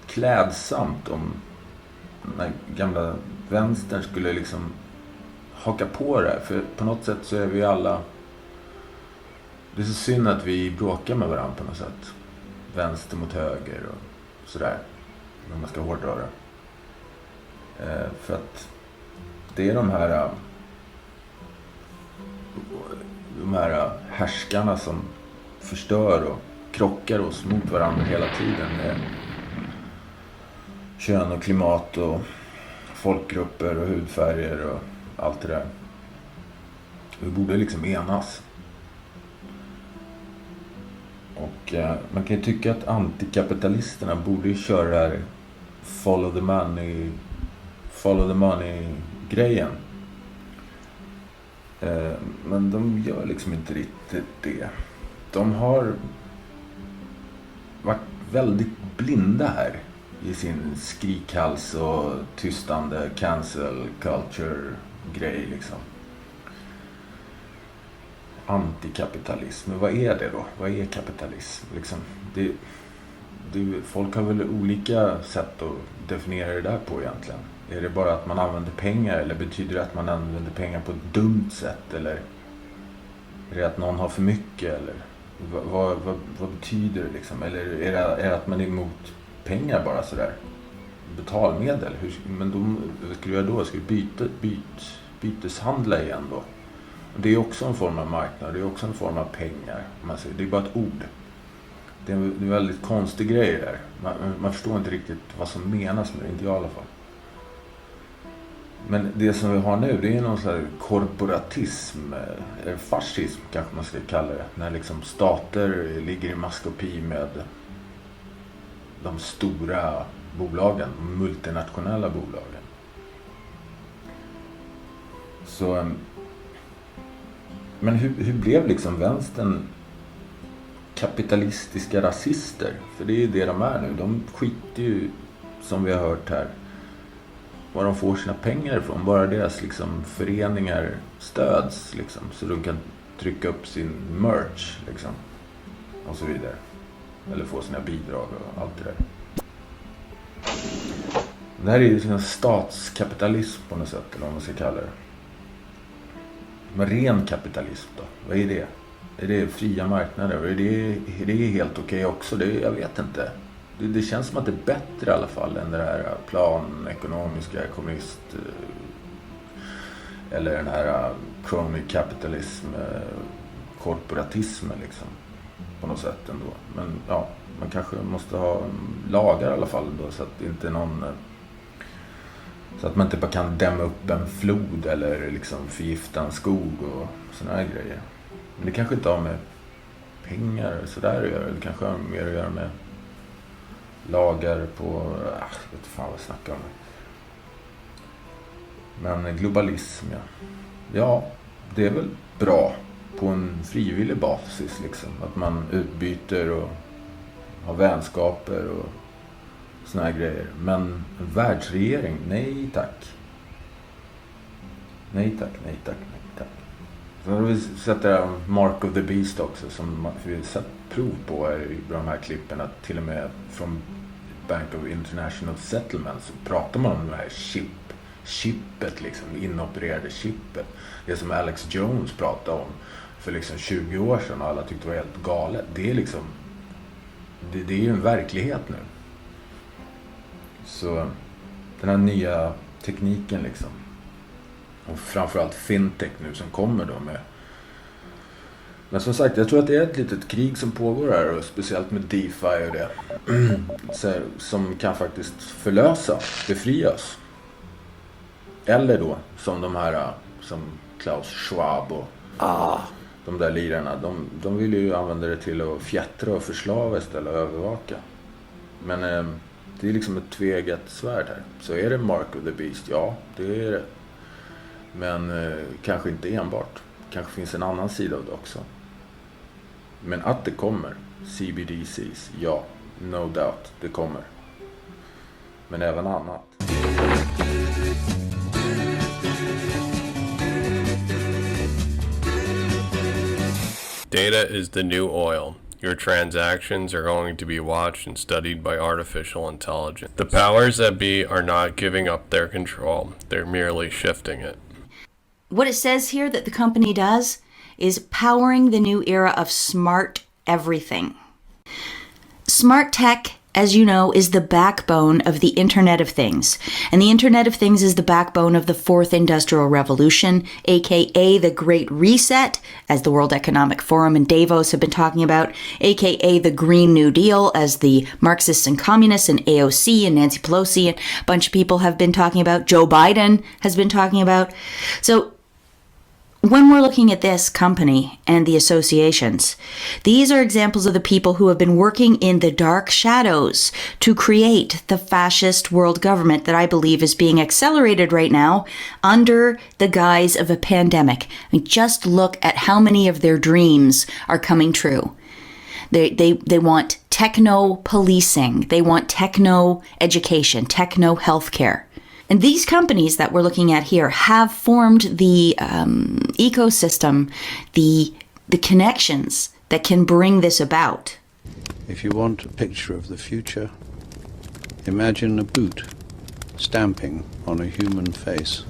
klädsamt om den här gamla vänstern skulle liksom haka på det här. För på något sätt så är vi alla, det är så synd att vi bråkar med varandra på något sätt. Vänster mot höger och sådär, när man ska hårdra det. För att det är de här härskarna som förstör och krockar oss mot varandra hela tiden med kön och klimat och folkgrupper och hudfärger och allt det där. Vi borde liksom enas. Och man kan ju tycka att antikapitalisterna borde köra det här follow the money grejen. Men de gör liksom inte riktigt det. De har varit väldigt blinda här i sin skrikhals och tystande cancel culture-grej liksom. Antikapitalism, men vad är det då? Vad är kapitalism? Liksom, folk har väl olika sätt att definiera det där på egentligen. Är det bara att man använder pengar, eller betyder det att man använder pengar på ett dumt sätt? Eller är det att någon har för mycket? Eller vad betyder det liksom? Eller är det att man är emot pengar bara sådär? Betalmedel? Men vad skulle jag då? Ska du byteshandla igen då? Det är också en form av marknad, det är också en form av pengar. Det är bara ett ord. Det är en väldigt konstig grej där. Man förstår inte riktigt vad som menas med det, inte jag i alla fall. Men det som vi har nu, det är någon slags korporatism, eller fascism kanske man ska kalla det. När liksom stater ligger i maskopi med de stora bolagen, de multinationella bolagen. Så, men hur blev liksom vänstern kapitalistiska rasister? För det är ju det de är nu. De skiter ju, som vi har hört här, var de får sina pengar ifrån. Bara deras liksom föreningar stöds liksom, så de kan trycka upp sin merch liksom, och så vidare. Eller få sina bidrag och allt det där. Det här är ju en statskapitalism på något sätt, eller vad man ska kalla det. Men ren kapitalism då? Vad är det? Är det fria marknader? Är det helt okej också? Jag vet inte. Det känns som att det är bättre i alla fall än det här planekonomiska kommunist eller den här crony capitalism, korporatismen liksom, på något sätt ändå. Men ja, man kanske måste ha lagar i alla fall då, så att inte någon, så att man inte bara kan dämma upp en flod eller liksom förgifta en skog och såna här grejer. Men det kanske inte har med pengar så där att göra. Det kanske har mer att göra med lagar på, jag vet fan vad jag snackar om. Men globalism, ja, det är väl bra på en frivillig basis liksom. Att man utbyter och har vänskaper och såna här grejer. Men världsregering, nej tack. Nej tack, nej tack, nej tack. Så har vi sett det här Mark of the Beast också, som vi har sett prov på här i de här klippen, att till och med från Bank of International Settlements så pratar man om det här chippet liksom, inopererade chippet. Det som Alex Jones pratade om för liksom 20 år sedan och alla tyckte det var helt galet. Det är liksom, det är ju en verklighet nu. Så den här nya tekniken liksom, och framförallt fintech nu som kommer då med. Men som sagt, jag tror att det är ett litet krig som pågår här, och speciellt med DeFi och det, som kan faktiskt befrias. Eller då, som de här, som Klaus Schwab och de där lirarna, de vill ju använda det till att fjättra och förslava istället och övervaka. Men det är liksom ett tveeggat svärd här. Så är det Mark of the Beast? Ja, det är det. Men kanske inte enbart. Kanske finns en annan sida av det också. Men att det kommer, CBDCs, ja, no doubt, det kommer. Men även annat.
Data is the new oil. Your transactions are going to be watched and studied by artificial intelligence. The powers that be are not giving up their control. They're merely shifting it.
What it says here that the company does is powering the new era of smart everything. Smart tech, as you know, is the backbone of the Internet of Things. And the Internet of Things is the backbone of the Fourth Industrial Revolution, aka the Great Reset, as the World Economic Forum and Davos have been talking about, aka the Green New Deal, as the Marxists and Communists and AOC and Nancy Pelosi and a bunch of people have been talking about, Joe Biden has been talking about. So When we're looking at this company and the associations, these are examples of the people who have been working in the dark shadows to create the fascist world government that I believe is being accelerated right now under the guise of a pandemic. I mean, just look at how many of their dreams are coming true. They want techno policing, they want techno education, techno healthcare. And these companies that we're looking at here have formed the ecosystem, the connections that can bring this about.
If you want a picture of the future, imagine a boot stamping on a human face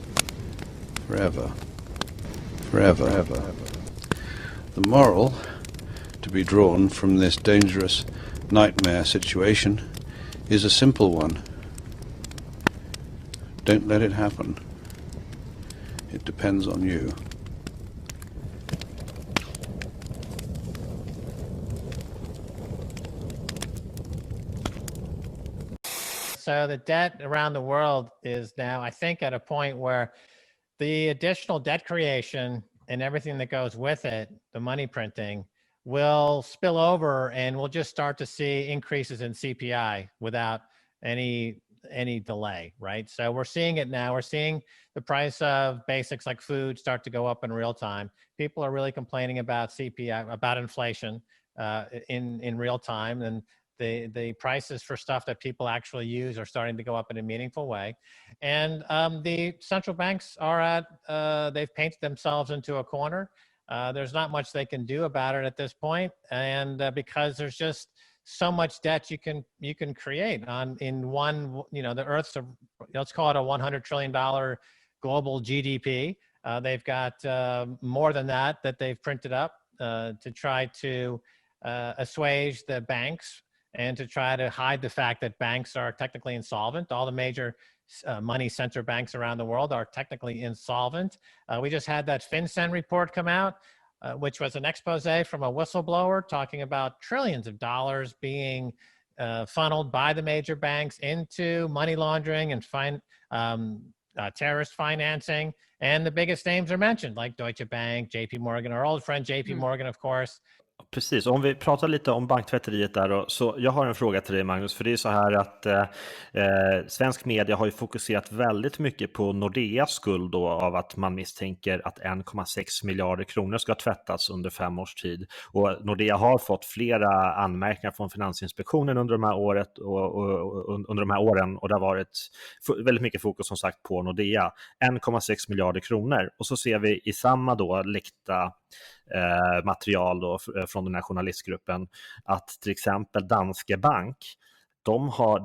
forever, forever, ever. The moral to be drawn from this dangerous nightmare situation is a simple one. Don't let it happen. It depends on you.
So the debt around the world is now, I think, at a point where the additional debt creation and everything that goes with it, the money printing, will spill over, and we'll just start to see increases in CPI without any delay, right? So we're seeing it now. We're seeing the price of basics like food start to go up in real time. People are really complaining about CPI, about inflation in real time, and the prices for stuff that people actually use are starting to go up in a meaningful way. And the central banks are they've painted themselves into a corner. There's not much they can do about it at this point, and because there's just so much debt you can create in one, the Earth's let's call it a $100 trillion global GDP. They've got more than that they've printed up to try to assuage the banks and to try to hide the fact that banks are technically insolvent. All the major money center banks around the world are technically insolvent. We just had that FinCEN report come out, which was an expose from a whistleblower talking about trillions of dollars being funneled by the major banks into money laundering and terrorist financing. And the biggest names are mentioned, like Deutsche Bank, JP Morgan, our old friend JP Morgan, of course.
Precis, om vi pratar lite om banktvätteriet där då, så jag har en fråga till dig, Magnus, för det är så här att svensk media har ju fokuserat väldigt mycket på Nordeas skuld då, av att man misstänker att 1,6 miljarder kronor ska tvättas under 5 års tid, och Nordea har fått flera anmärkningar från Finansinspektionen under de här åren, och det har varit väldigt mycket fokus som sagt på Nordea. 1,6 miljarder kronor, och så ser vi i samma då läckta material då från den här journalistgruppen att till exempel Danske Bank,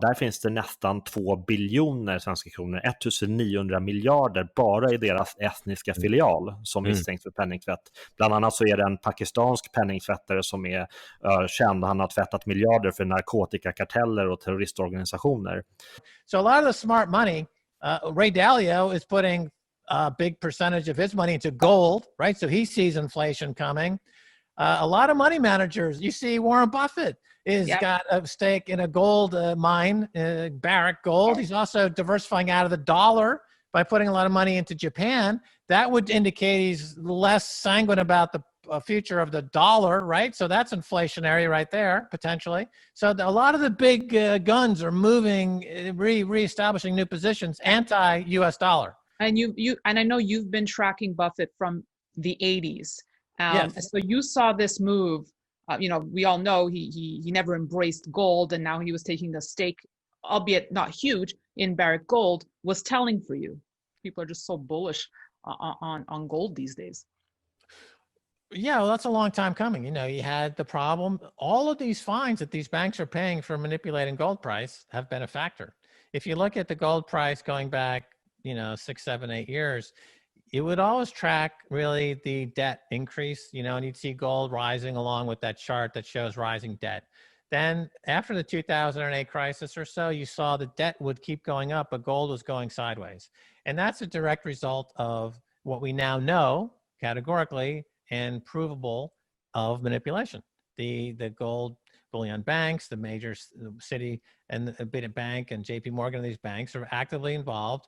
där finns det nästan 2 biljoner svenska kronor, 1900 miljarder bara i deras estniska filial som misstänks för penningtvätt. Bland annat så är det en pakistansk penningtvättare som är känd. Han har tvättat miljarder för narkotikakarteller och terroristorganisationer.
So a lot of the smart money, Ray Dalio is putting a big percentage of his money into gold, right? So he sees inflation coming. A lot of money managers, you see Warren Buffett is got a stake in a gold mine, Barrick Gold. He's also diversifying out of the dollar by putting a lot of money into Japan. That would indicate he's less sanguine about the future of the dollar, right? So that's inflationary right there, potentially. So a lot of the big guns are moving, reestablishing new positions anti-US dollar.
And and I know you've been tracking Buffett from the 80s.
Yes.
So you saw this move. We all know he never embraced gold, and now he was taking a stake, albeit not huge, in Barrick Gold. Was telling for you. People are just so bullish on gold these days.
Yeah, well, that's a long time coming. You had the problem. All of these fines that these banks are paying for manipulating gold price have been a factor. If you look at the gold price going back, 6, 7, 8 years, it would always track really the debt increase, and you'd see gold rising along with that chart that shows rising debt. Then after the 2008 crisis or so, you saw the debt would keep going up, but gold was going sideways. And that's a direct result of what we now know categorically and provable of manipulation. The gold bullion banks, the major city and the big bank and JP Morgan, these banks are actively involved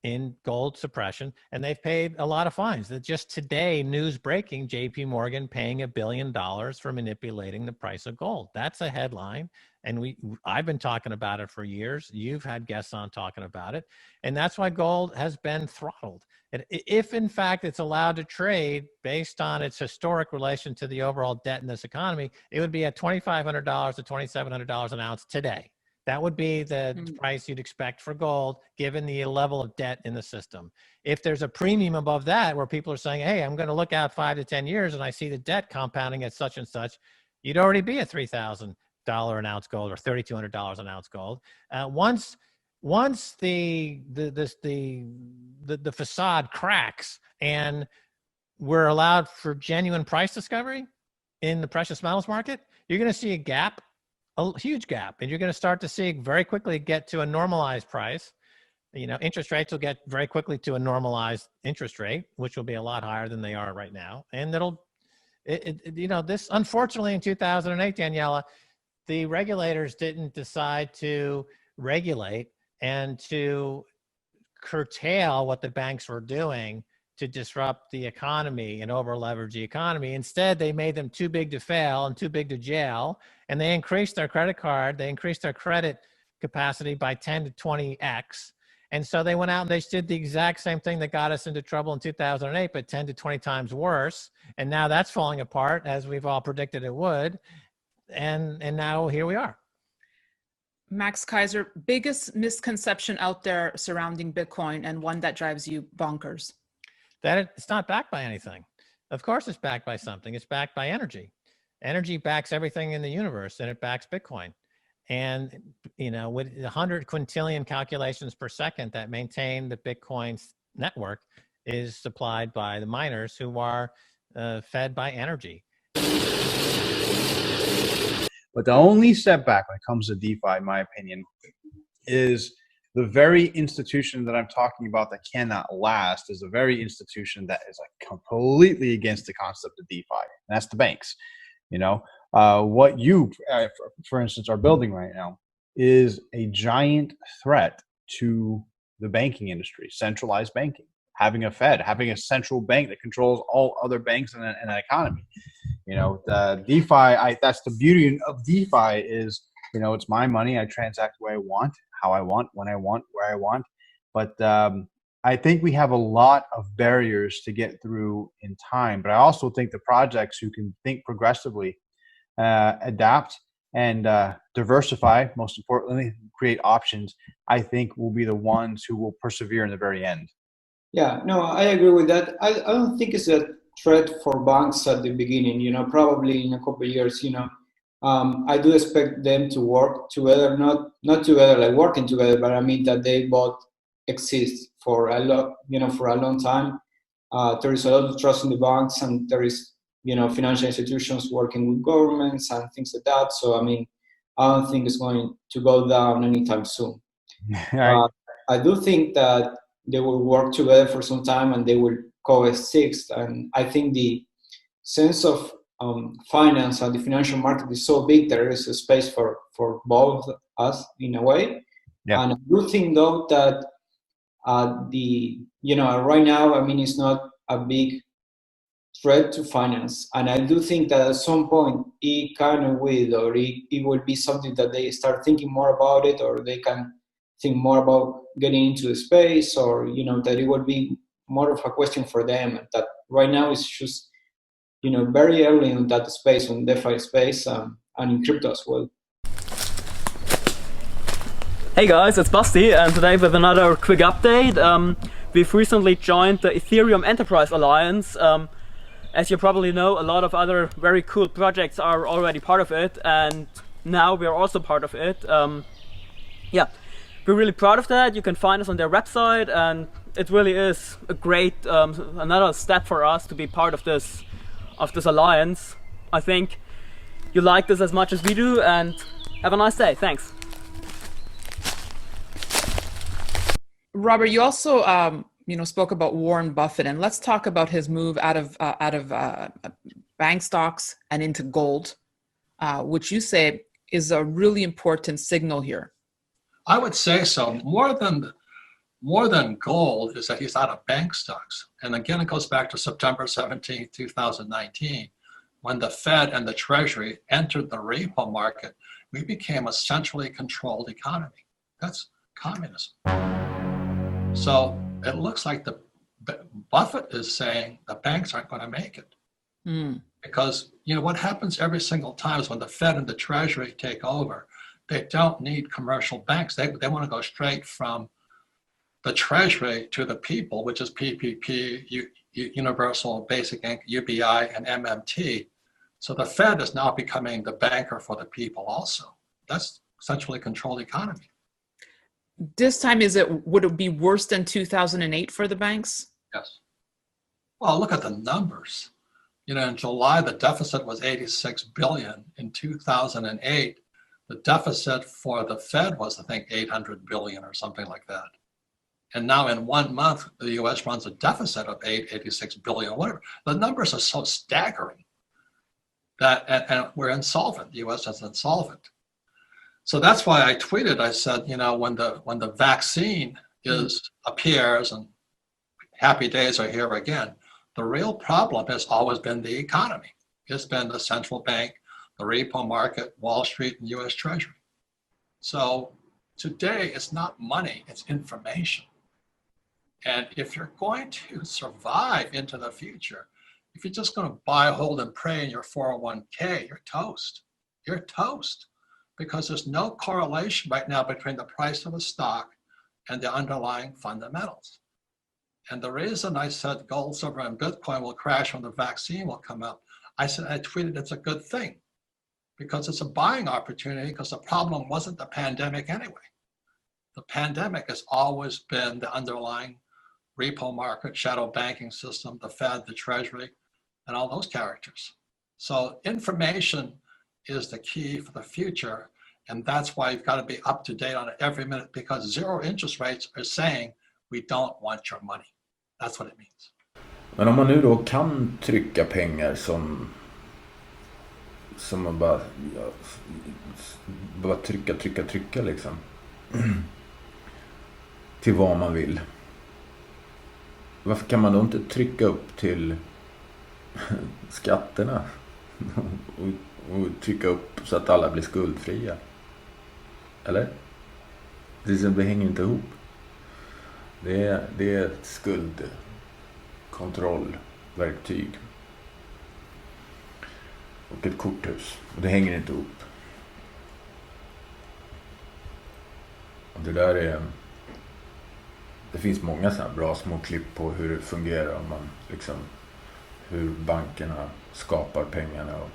in gold suppression, and they've paid a lot of fines. That just today, news breaking, JP Morgan paying $1 billion for manipulating the price of gold. That's a headline. And I've been talking about it for years. You've had guests on talking about it. And that's why gold has been throttled. And if in fact it's allowed to trade based on its historic relation to the overall debt in this economy, it would be at $2,500 to $2,700 an ounce today. That would be the price you'd expect for gold, given the level of debt in the system. If there's a premium above that, where people are saying, hey, I'm going to look out 5 to 10 years and I see the debt compounding at such and such, you'd already be at $3,000 an ounce gold or $3,200 an ounce gold. Once the facade cracks and we're allowed for genuine price discovery in the precious metals market, you're going to see a huge gap, and you're going to start to see very quickly get to a normalized price. Interest rates will get very quickly to a normalized interest rate, which will be a lot higher than they are right now. And this, unfortunately, in 2008, Daniela, the regulators didn't decide to regulate and to curtail what the banks were doing to disrupt the economy and over-leverage the economy. Instead, they made them too big to fail and too big to jail, and they increased their credit credit capacity by 10 to 20x. And so they went out and they did the exact same thing that got us into trouble in 2008, but 10 to 20 times worse. And now that's falling apart, as we've all predicted it would. And now here we are.
Max Kaiser, biggest misconception out there surrounding Bitcoin, and one that drives you bonkers?
That it's not backed by anything. Of course it's backed by something. It's backed by energy. Energy backs everything in the universe, and it backs Bitcoin. And, with 100 quintillion calculations per second that maintain the Bitcoin's network is supplied by the miners, who are fed by energy.
But the only setback when it comes to DeFi, in my opinion, is the very institution that I'm talking about that cannot last is the very institution that is completely against the concept of DeFi, and that's the banks. What you, for instance, are building right now is a giant threat to the banking industry, centralized banking, having a Fed, having a central bank that controls all other banks in an economy. The DeFi, that's the beauty of DeFi is, it's my money. I transact the way I want, how I want, when I want, where I want. But I think we have a lot of barriers to get through in time. But I also think the projects who can think progressively, adapt, and diversify, most importantly, create options, I think will be the ones who will persevere in the very end.
Yeah, no, I agree with that. I don't think it's a threat for banks at the beginning. Probably in a couple of years, I do expect them to work together, not together like working together, but I mean that they both exist for a long time. There is a lot of trust in the banks, and there is, financial institutions working with governments and things like that. So, I don't think it's going to go down anytime soon.
Right.
I do think that they will work together for some time and they will coexist. And I think the sense of finance and the financial market is so big, there is a space for both of us in a way. Yeah. And I do think though that right now, it's not a big threat to finance. And I do think that at some point it kind of will, or it will be something that they start thinking more about it, or they can think more about getting into the space, or, that it will be more of a question for them. That right now it's just, very early in that space, on DeFi space, and in crypto as well.
Hey guys, it's Basti, and today with another quick update. We've recently joined the Ethereum Enterprise Alliance. As you probably know, a lot of other very cool projects are already part of it, and now we're also part of it. Yeah, we're really proud of that. You can find us on their website, and it really is a great another step for us to be part of this alliance. I think you like this as much as we do, and have a nice day. Thanks.
Robert, you also spoke about Warren Buffett, and let's talk about his move out of bank stocks and into gold. which you say is a really important signal here.
I would say so. More than gold is that he's out of bank stocks. And again, it goes back to September 17, 2019, when the Fed and the Treasury entered the repo market. We became a centrally controlled economy. That's communism. So it looks like Buffett is saying the banks aren't going to make it. Because, you know, what happens every single time is when the Fed and the Treasury take over, they don't need commercial banks. They want to go straight from the Treasury to the people, which is PPP, Universal Basic Income, UBI, and MMT. So the Fed is now becoming the banker for the people also. That's centrally controlled economy.
This time, would it be worse than 2008 for the banks?
Yes. Well, look at the numbers. You know, in July, the deficit was 86 billion. In 2008, the deficit for the Fed was, I think, 800 billion or something like that. And now in 1 month, the US runs a deficit of 86 billion, whatever. The numbers are so staggering that, and we're insolvent. The US is insolvent. So that's why I tweeted, I said, you know, when the vaccine appears and happy days are here again, the real problem has always been the economy. It's been the central bank, the repo market, Wall Street, and US Treasury. So today it's not money, it's information. And if you're going to survive into the future, if you're just going to buy, hold, and pray in your 401k, you're toast. You're toast. Because there's no correlation right now between the price of a stock and the underlying fundamentals. And the reason I said gold, silver, and Bitcoin will crash when the vaccine will come out, I tweeted it's a good thing because it's a buying opportunity, because the problem wasn't the pandemic anyway. The pandemic has always been the underlying repo market, shadow banking system, the Fed, the Treasury, and all those characters. So information is the key for the future. And that's why you've got to be up to date on it every minute, because zero interest rates are saying we don't want your money. That's what it means.
Men om man nu då kan trycka pengar som man bara trycka liksom till vad man vill. Varför kan man då inte trycka upp till skatterna och trycka upp så att alla blir skuldfria? Eller? Det hänger inte ihop. Det är ett skuldkontrollverktyg och ett korthus. Och det hänger inte ihop. Och det finns många sådana bra små klipp på hur det fungerar, om man liksom, hur bankerna skapar pengarna och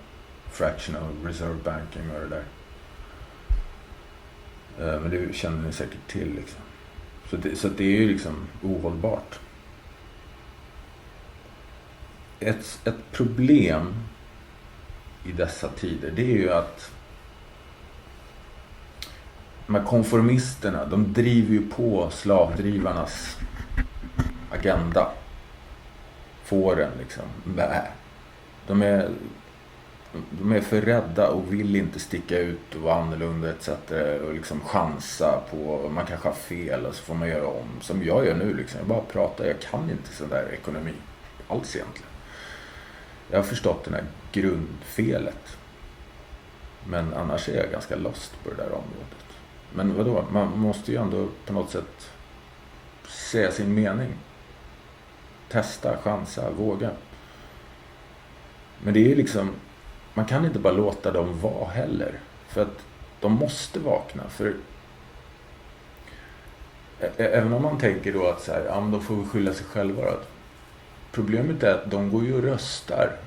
fractional reserve banking och det där. Men det känner ni säkert till liksom. Så det är ju liksom ohållbart. Ett problem i dessa tider, det är ju att de här konformisterna, de driver ju på slavdrivarnas agenda. Fåren liksom. De är för rädda och vill inte sticka ut och vara annorlunda etc. Och liksom chansa på, man kanske har fel och så får man göra om. Som jag gör nu liksom. Jag bara pratar, jag kan inte sån där ekonomi alls egentligen. Jag har förstått den här grundfelet. Men annars är jag ganska lost på det där området. Men vadå, man måste ju ändå på något sätt säga sin mening. Testa, chansa, våga. Men det är ju liksom, man kan inte bara låta dem vara heller. För att de måste vakna. För även om man tänker då att så här, ja, men de får väl skylla sig själva då. Problemet är att de går ju och röstar.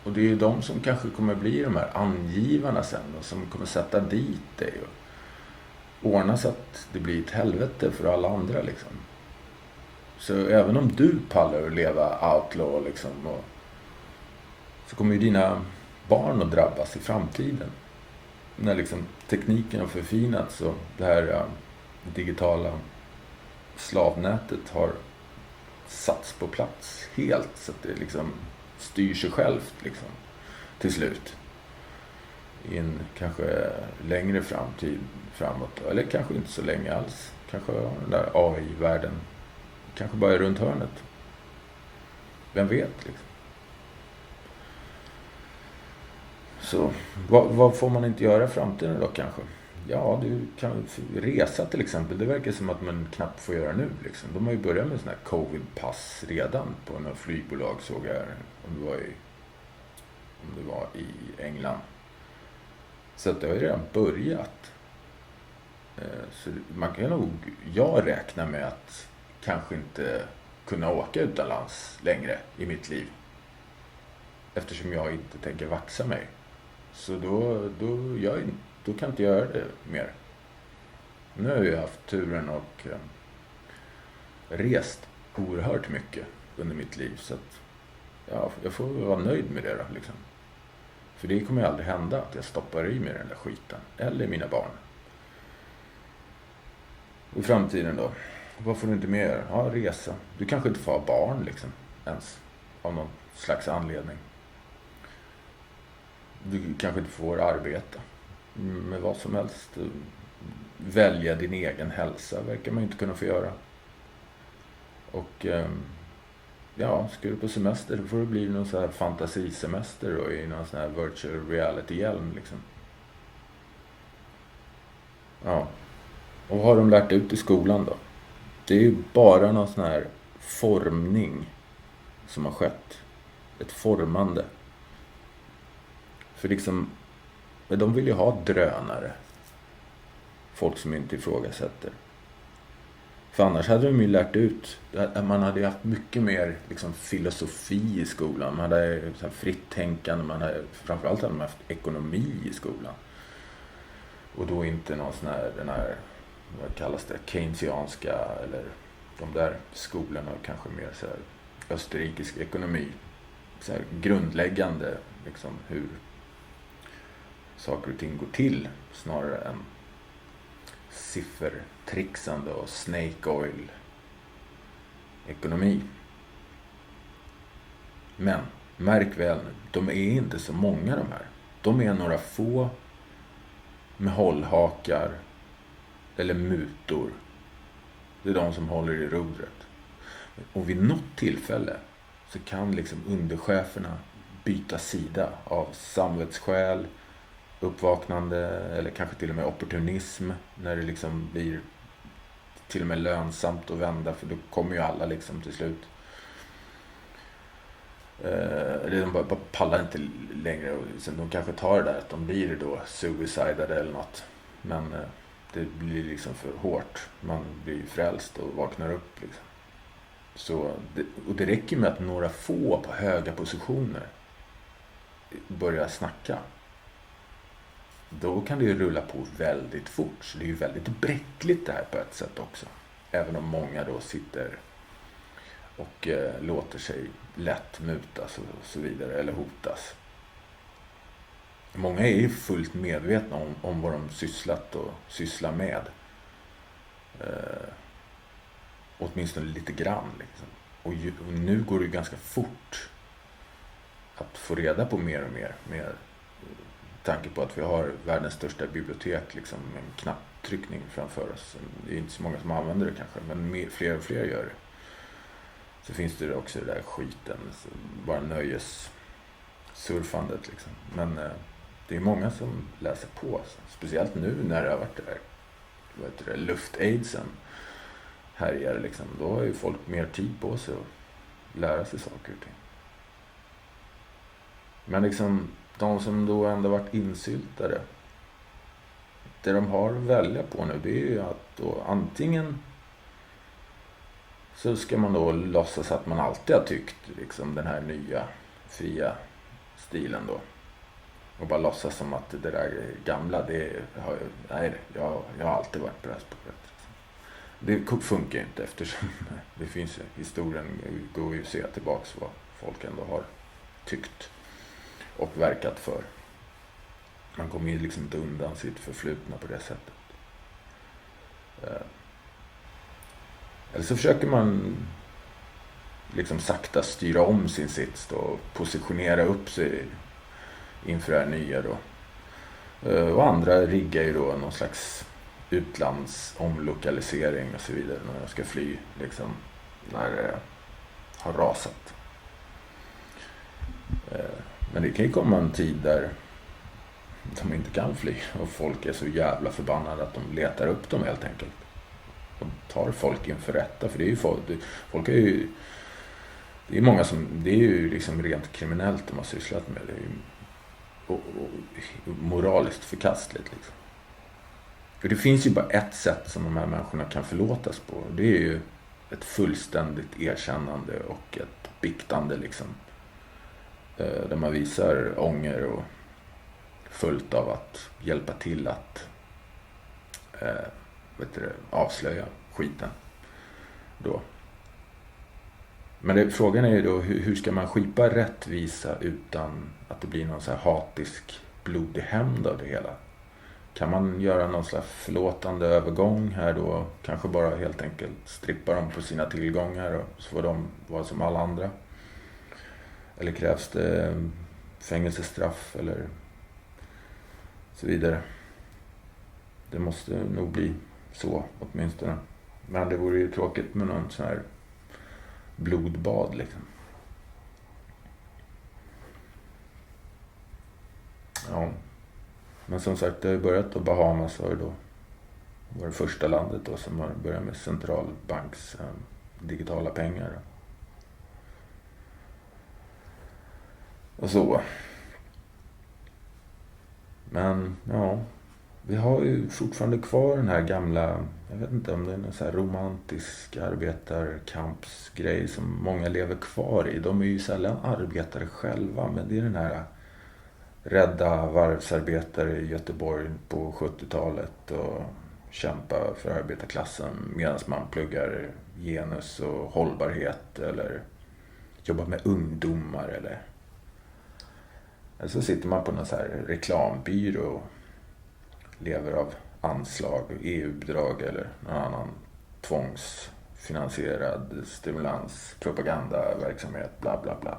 Och det är ju de som kanske kommer bli de här angivarna sen. Och som kommer sätta dit dig. Och ordna så att det blir ett helvete för alla andra liksom. Så även om du pallar att leva outlaw liksom, så kommer ju dina barn att drabbas i framtiden. När liksom tekniken har förfinats och det här digitala slavnätet har satts på plats helt, så att det liksom styr sig självt liksom, till slut. i en kanske längre framtid framåt, eller kanske inte så länge alls. Kanske den där AI-världen kanske bara är runt hörnet. Vem vet liksom. Så vad får man inte göra i framtiden då kanske? Ja, du kan resa till exempel. Det verkar som att man knappt får göra nu liksom. De har ju börjat med sådana här covid-pass redan på några flygbolag, såg jag, om det var i England. Så att det har ju redan börjat. Så man kan nog, jag räknar med att kanske inte kunna åka utomlands längre i mitt liv. Eftersom jag inte tänker vaxa mig. Så då kan inte göra det mer. Nu har jag haft turen och rest oerhört mycket under mitt liv. Så att, ja, jag får vara nöjd med det då, liksom. För det kommer ju aldrig hända att jag stoppar i mig den där skiten. Eller mina barn. I framtiden då. Vad får du inte mer? Ja, resa. Du kanske inte får ha barn liksom. Ens. Av någon slags anledning. Du kanske inte får arbeta. Med vad som helst. Välja din egen hälsa verkar man inte kunna få göra. Och ja, ska du på semester då får det bli någon sån här fantasisemester då, i någon sån här virtual reality-hjälm liksom. Ja. Och vad har de lärt ut i skolan då? Det är ju bara någon sån här formning som har skett. Ett formande. För liksom, de vill ju ha drönare. Folk som inte ifrågasätter. För annars hade de ju lärt ut, man hade ju haft mycket mer liksom filosofi i skolan. Man hade så här fritt tänkande, framförallt hade man haft ekonomi i skolan. Och då inte någon sån här, den här, vad kallas det, keynesianska, eller de där skolorna, kanske mer så här österrikisk ekonomi. Så här grundläggande liksom hur saker och ting går till, snarare än siffertrixande och snake oil ekonomi. Men märk väl nu, de är inte så många de här. De är några få med hållhakar eller mutor. Det är de som håller i rodret. Och vid något tillfälle så kan liksom undercheferna byta sida av samvetsskäl, uppvaknande eller kanske till och med opportunism, när det liksom blir till och med lönsamt att vända, för då kommer ju alla liksom till slut. De bara pallar inte längre, och sen de kanske tar det där att de blir då suicidade eller något, men det blir liksom för hårt. Man blir frälst och vaknar upp liksom. Så och det räcker med att några få på höga positioner börjar snacka. Då kan det ju rulla på väldigt fort. Så det är ju väldigt bräckligt det här på ett sätt också. Även om många då sitter och låter sig lätt mutas och så vidare, eller hotas. Många är ju fullt medvetna om vad de sysslat och sysslar med. Åtminstone lite grann liksom. Och nu går det ju ganska fort att få reda på mer och mer, med tanke på att vi har världens största bibliotek liksom, med en knapptryckning framför oss. Det är inte så många som använder det kanske, men fler och fler gör det. Så finns det också det där skiten, bara nöjessurfandet liksom. Men det är många som läser på, speciellt nu när det har varit det där luftaidsen härjar liksom. Då har ju folk mer tid på sig att lära sig saker och ting. Men liksom de som då ändå varit insyltade, det de har att välja på nu, det är ju att då antingen så ska man då låtsas att man alltid har tyckt liksom den här nya fria stilen då, och bara låtsas som att det där gamla, jag har alltid varit press på det. Det funkar ju inte, eftersom det finns ju, historien går ju att se tillbaks vad folk ändå har tyckt och verkat för. Man kommer ju liksom inte undan sitt förflutna på det sättet. Eller så försöker man liksom sakta styra om sin sits då, och positionera upp sig inför det här nya då. Och andra riggar ju då någon slags utlandsomlokalisering och så vidare när de ska fly liksom, när det har rasat. Men det kan ju komma en tid där de inte kan fly och folk är så jävla förbannade att de letar upp dem helt enkelt. De tar folk inför rätta, för det är ju folk är ju, det är många som, det är ju liksom rent kriminellt de har sysslat med, det är ju och moraliskt förkastligt liksom. För det finns ju bara ett sätt som de här människorna kan förlåtas på, och det är ju ett fullständigt erkännande och ett biktande liksom, där man visar ånger och fullt av att hjälpa till att avslöja skiten då. Men frågan är ju då, hur ska man skipa rättvisa utan att det blir någon så här hatisk blodig hämnd av det hela? Kan man göra någon slags förlåtande övergång här då? Kanske bara helt enkelt strippa dem på sina tillgångar och så får de vara som alla andra? Eller krävs det fängelsestraff eller så vidare? Det måste nog bli så åtminstone. Men det vore ju tråkigt med någon sån här blodbad liksom. Ja. Men som sagt, det har börjat, och Bahamas var det första landet då som har börjat med centralbanks digitala pengar. Och så. Men ja, vi har ju fortfarande kvar den här gamla, jag vet inte om det är någon så här romantisk arbetarkampsgrej som många lever kvar i. De är ju sällan arbetare själva, men det är den här rädda varvsarbetare i Göteborg på 70-talet och kämpa för arbetarklassen medan man pluggar genus och hållbarhet eller jobbar med ungdomar eller så sitter man på någon så här reklambyrå och lever av anslag, EU-bidrag eller någon annan tvångsfinansierad stimulans, propagandaverksamhet, bla bla bla.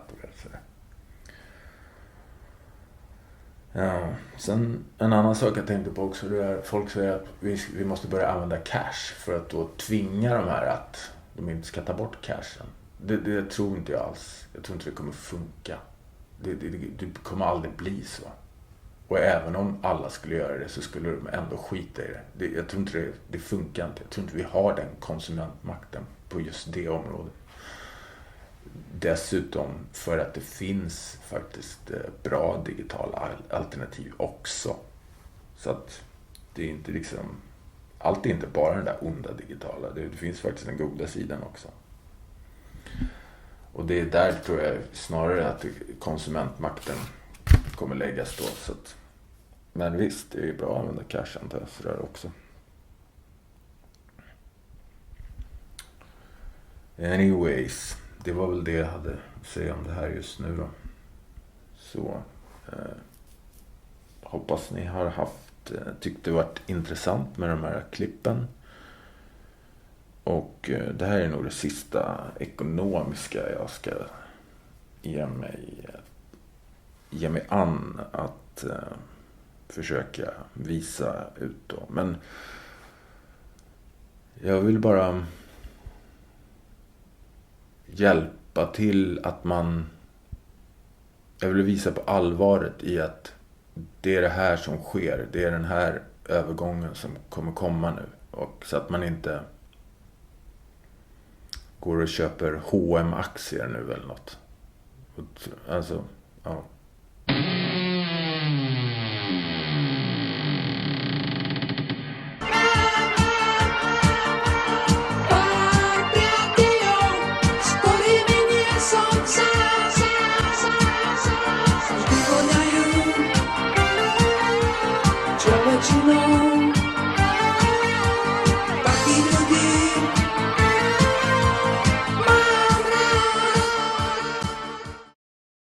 Ja, sen en annan sak jag tänkte på också, det är folk säger att vi måste börja använda cash för att då tvinga de här att de inte ska ta bort cashen. Det tror inte jag alls. Jag tror inte det kommer funka. Det kommer aldrig bli så. Och även om alla skulle göra det så skulle de ändå skita i det. Jag tror inte det funkar inte. Jag tror inte vi har den konsumentmakten på just det området. Dessutom för att det finns faktiskt bra digitala alternativ också. Så att det är inte liksom, allt är inte bara den där onda digitala. Det finns faktiskt den goda sidan också. Och det är där tror jag snarare att konsumentmakten kommer läggas då. Så att, men visst, det är ju bra att använda cash antar jag för det också. Anyways, det var väl det jag hade att säga om det här just nu då. Så hoppas ni har tyckt det varit intressant med de här klippen. Och det här är nog det sista ekonomiska jag ska ge mig an att försöka visa ut då. Men jag vill bara hjälpa till att jag vill visa på allvaret i att det är det här som sker. Det är den här övergången som kommer komma nu. Och så att man inte går och köper H&M-aktier nu eller något. Alltså, ja.
You know